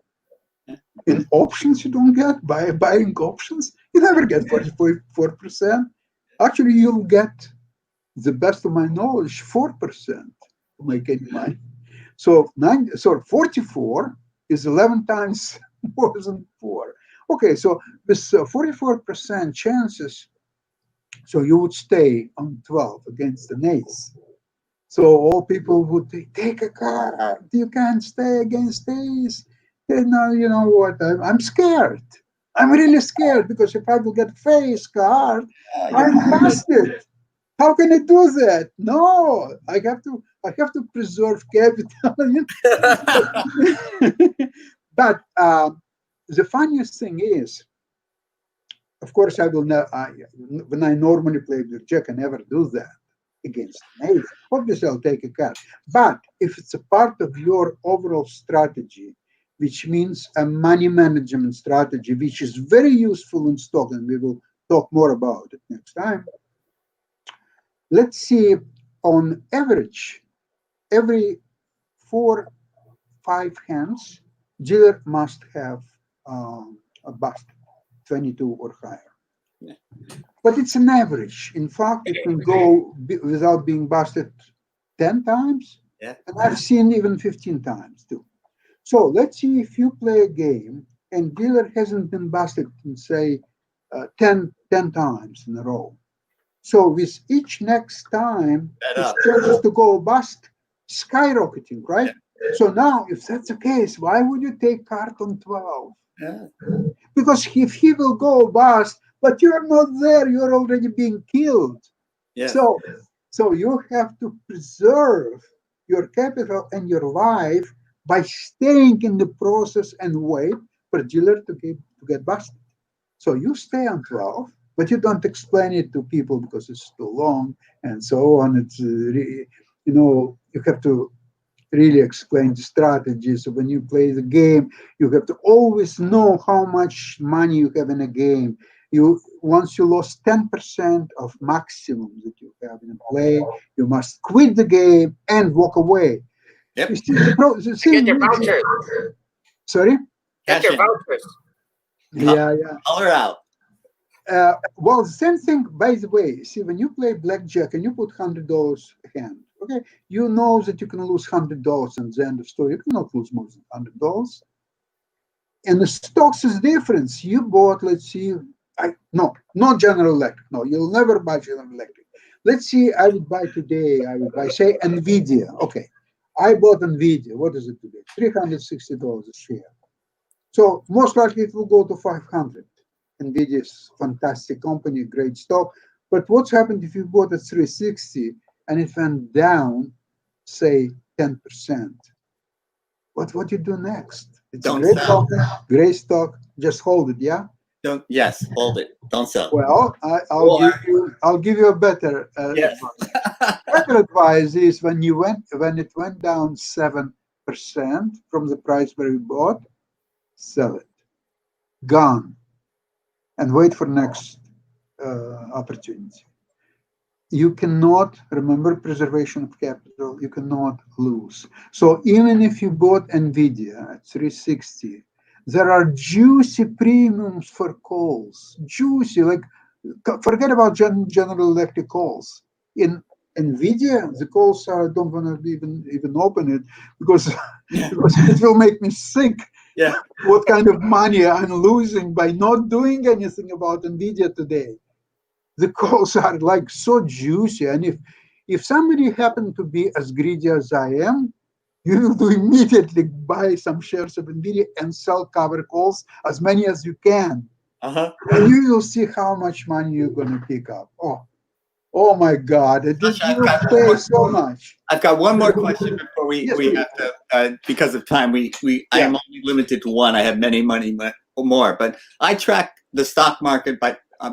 In options, you don't get buying options. You never get 44%. Actually, you'll get, the best of my knowledge, 4% to make any money. So 44 is 11 times more than 4. Okay, so with 44% chances, so you would stay on 12 against an ace. So all people would take a card. You can't stay against ace. And now, you know what? I'm scared. I'm really scared because if I will get face card, I'm busted. How can I do that? No, I have to preserve capital. But the funniest thing is, of course, I will when I normally play blackjack, I never do that. against an 8. Obviously, I'll take a card. But if it's a part of your overall strategy, which means a money management strategy, which is very useful in stock, and we will talk more about it next time. Let's see, on average, every 4-5 hands, dealer must have a bust, 22 or higher. Yeah. But it's an average. In fact, you can go without being busted 10 times, Yeah. and I've seen even 15 times too. So let's see if you play a game and dealer hasn't been busted in, say, 10 times in a row. So with each next time, his chances to go bust skyrocketing, right? Yeah. So now, if that's the case, why would you take card on 12? Yeah. Because if he will go bust, but you're not there, you're already being killed. Yes. So you have to preserve your capital and your life by staying in the process and wait for dealer to get busted. So you stay on 12, but you don't explain it to people because it's too long and so on. It's you have to really explain the strategy. So when you play the game, you have to always know how much money you have in a game. Once you lost 10% of maximum that you have in a play, you must quit the game and walk away. Yep. You see, the Get your vouchers. Sorry? Get your vouchers. Yeah. Color out. Well, the same thing, by the way. See, when you play blackjack and you put $100 a hand, okay, you know that you can lose $100 at the end of the story. You cannot lose more than $100. And the stocks is different. You bought, let's see, not General Electric. No, you'll never buy General Electric. Let's see, I would buy today, say, NVIDIA. Okay, I bought NVIDIA. What is it today? $360 a share. So most likely it will go to 500. NVIDIA is a fantastic company, great stock. But what's happened if you bought at 360 and it went down, say, 10%? What do you do next? It's Don't a great sell. company, great stock. Just hold it, yeah. Yes, hold it. Don't sell. Well, I'll give you a better Yes. advice. Better advice is when it went down 7% from the price where you bought, sell it, gone, and wait for next opportunity. You cannot, remember, preservation of capital, you cannot lose. So even if you bought NVIDIA at 360, there are juicy premiums for calls. Juicy, like, forget about General Electric calls. In NVIDIA, the calls don't want to even open it because it will make me sick. Yeah. What kind of money I'm losing by not doing anything about NVIDIA today. The calls are like so juicy, and if somebody happened to be as greedy as I am, you will do immediately buy some shares of NVIDIA and sell cover calls as many as you can, and you will see how much money you're going to pick up. Oh my God! It will pay so much. I've got one more question before we have to, because of time. I am only limited to one. I have many more, but I track the stock market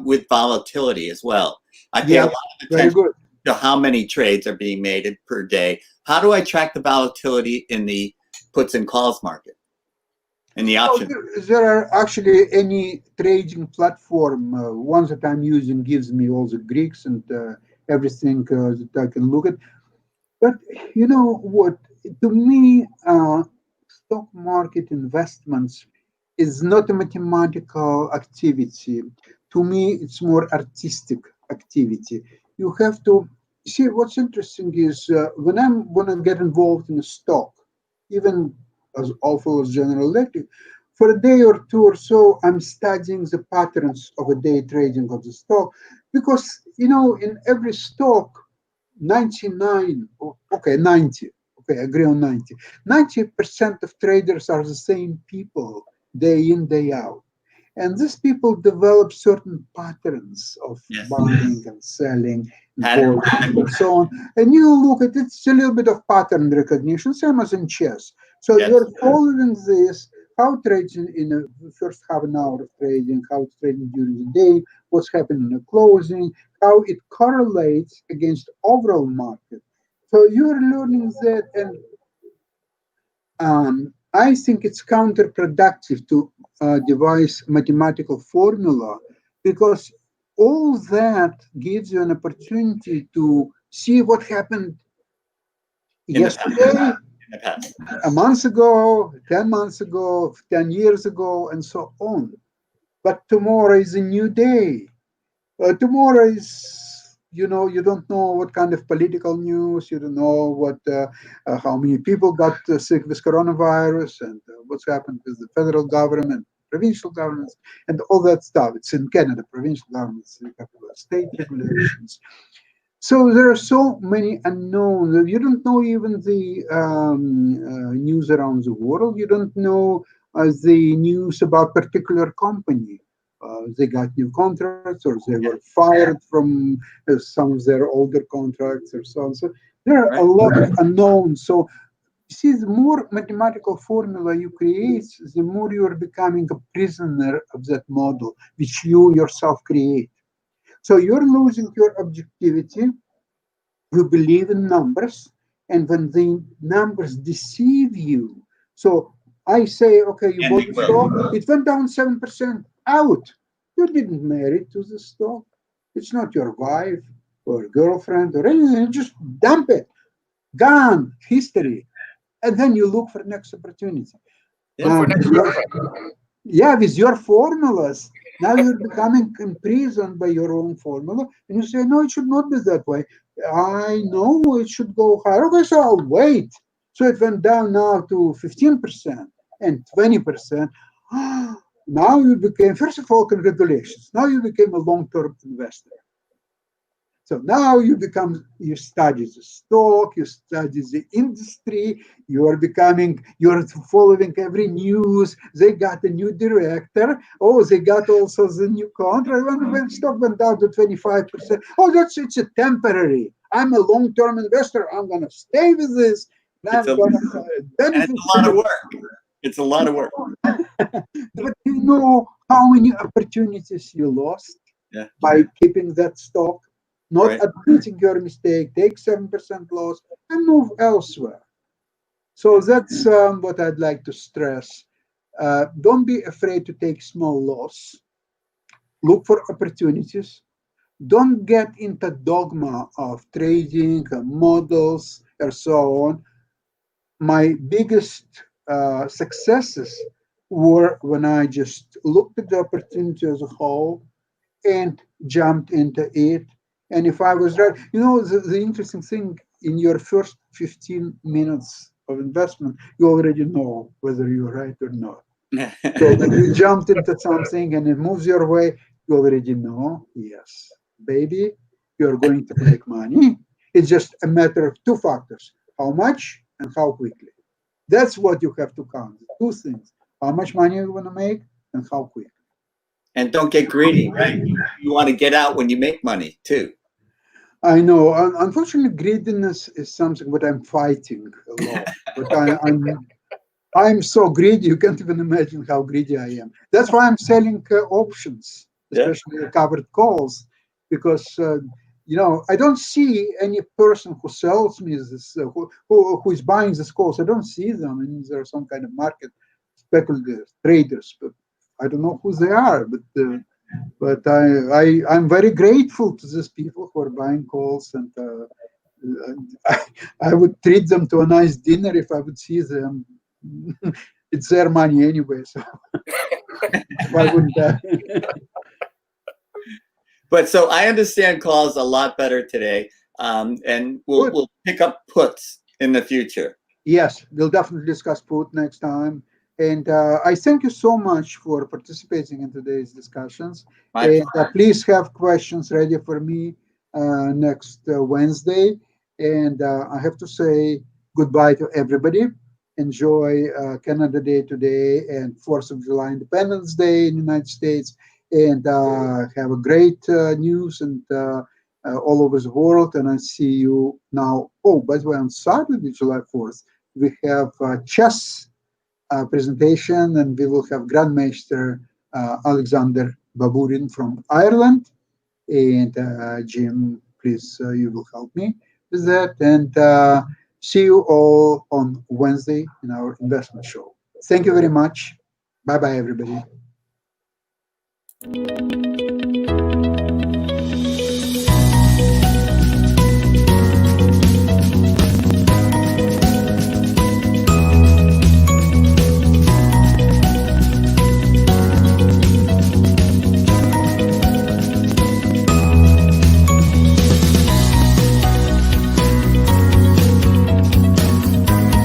with volatility as well. I pay a lot of attention to how many trades are being made per day. How do I track the volatility in the puts and calls market, in the option? There are actually any trading platform. Ones that I'm using gives me all the Greeks and everything that I can look at. But you know what? To me, stock market investments is not a mathematical activity. To me, it's more artistic activity. You have to see what's interesting is when I'm going to get involved in a stock, even as awful as General Electric, for a day or two or so, I'm studying the patterns of a day trading of the stock because, in every stock, 90, agree on 90. 90% of traders are the same people day in, day out. And these people develop certain patterns of buying and selling and so on. And you look at it, it's a little bit of pattern recognition, same as in chess. So you're following this how it trades in the first half an hour of trading, how it's trading during the day, what's happening in the closing, how it correlates against overall market. So you're learning that, and I think it's counterproductive to devise mathematical formula, because all that gives you an opportunity to see what happened yesterday, a month ago, 10 months ago, 10 years ago, and so on. But tomorrow is a new day. Tomorrow is, you don't know what kind of political news, you don't know how many people got sick with coronavirus, and what's happened with the federal government, provincial governments, and all that stuff. It's in Canada, provincial governments, state regulations. So there are so many unknowns. You don't know even the news around the world. You don't know the news about particular company. They got new contracts, or they were fired from some of their older contracts, or so on. So there are a lot of unknowns. So you see, the more mathematical formula you create, the more you are becoming a prisoner of that model, which you yourself create. So you're losing your objectivity. You believe in numbers, and when the numbers deceive you, so I say, okay, you bought the stock, it went down 7%, out. You didn't marry to the stock. It's not your wife or girlfriend or anything. You just dump it, gone, history, and then you look for next opportunity. Yeah, with your formulas. Now you're becoming imprisoned by your own formula, and you say, no, it should not be that way. I know it should go higher. Okay, so I'll wait. So it went down now to 15% and 20%. Now you became, first of all, congratulations. Now you became a long-term investor. So now you study the stock, you study the industry, you're following every news. They got a new director. Oh, they got also the new contract. When stock went down to 25%, oh, it's a temporary. I'm a long-term investor. I'm going to stay with this. It's a lot of work. It's a lot of work. But you know how many opportunities you lost by keeping that stock? Not admitting your mistake, take 7% loss and move elsewhere. So that's what I'd like to stress. Don't be afraid to take small loss. Look for opportunities. Don't get into dogma of trading, models, and so on. My biggest successes were when I just looked at the opportunity as a whole and jumped into it. And if I was right, the interesting thing, in your first 15 minutes of investment, you already know whether you're right or not. So when you jumped into something and it moves your way, you already know, yes, baby, you're going to make money. It's just a matter of two factors, how much and how quickly. That's what you have to count, two things, how much money you want to make and how quickly. And don't get greedy, right? You want to get out when you make money, too. I know. Unfortunately, greediness is something that I'm fighting a lot. But I'm so greedy, you can't even imagine how greedy I am. That's why I'm selling options, especially covered calls, because I don't see any person who sells me this, who is buying these calls. I don't see them. I mean, there are some kind of market speculators, traders, but I don't know who they are. But I'm very grateful to these people who are buying calls, and I would treat them to a nice dinner if I would see them. It's their money anyway, so why wouldn't I? But so I understand calls a lot better today, and we'll pick up puts in the future. Yes, we'll definitely discuss put next time. And I thank you so much for participating in today's discussions. And please have questions ready for me next Wednesday. And I have to say goodbye to everybody. Enjoy Canada Day today and 4th of July Independence Day in the United States. And have a great news and all over the world. And I see you now. Oh, by the way, on Saturday, July 4th, we have chess presentation, and we will have Grandmaster Alexander Baburin from Ireland. And Jim, please, you will help me with that. And see you all on Wednesday in our investment show. Thank you very much. Bye bye, everybody.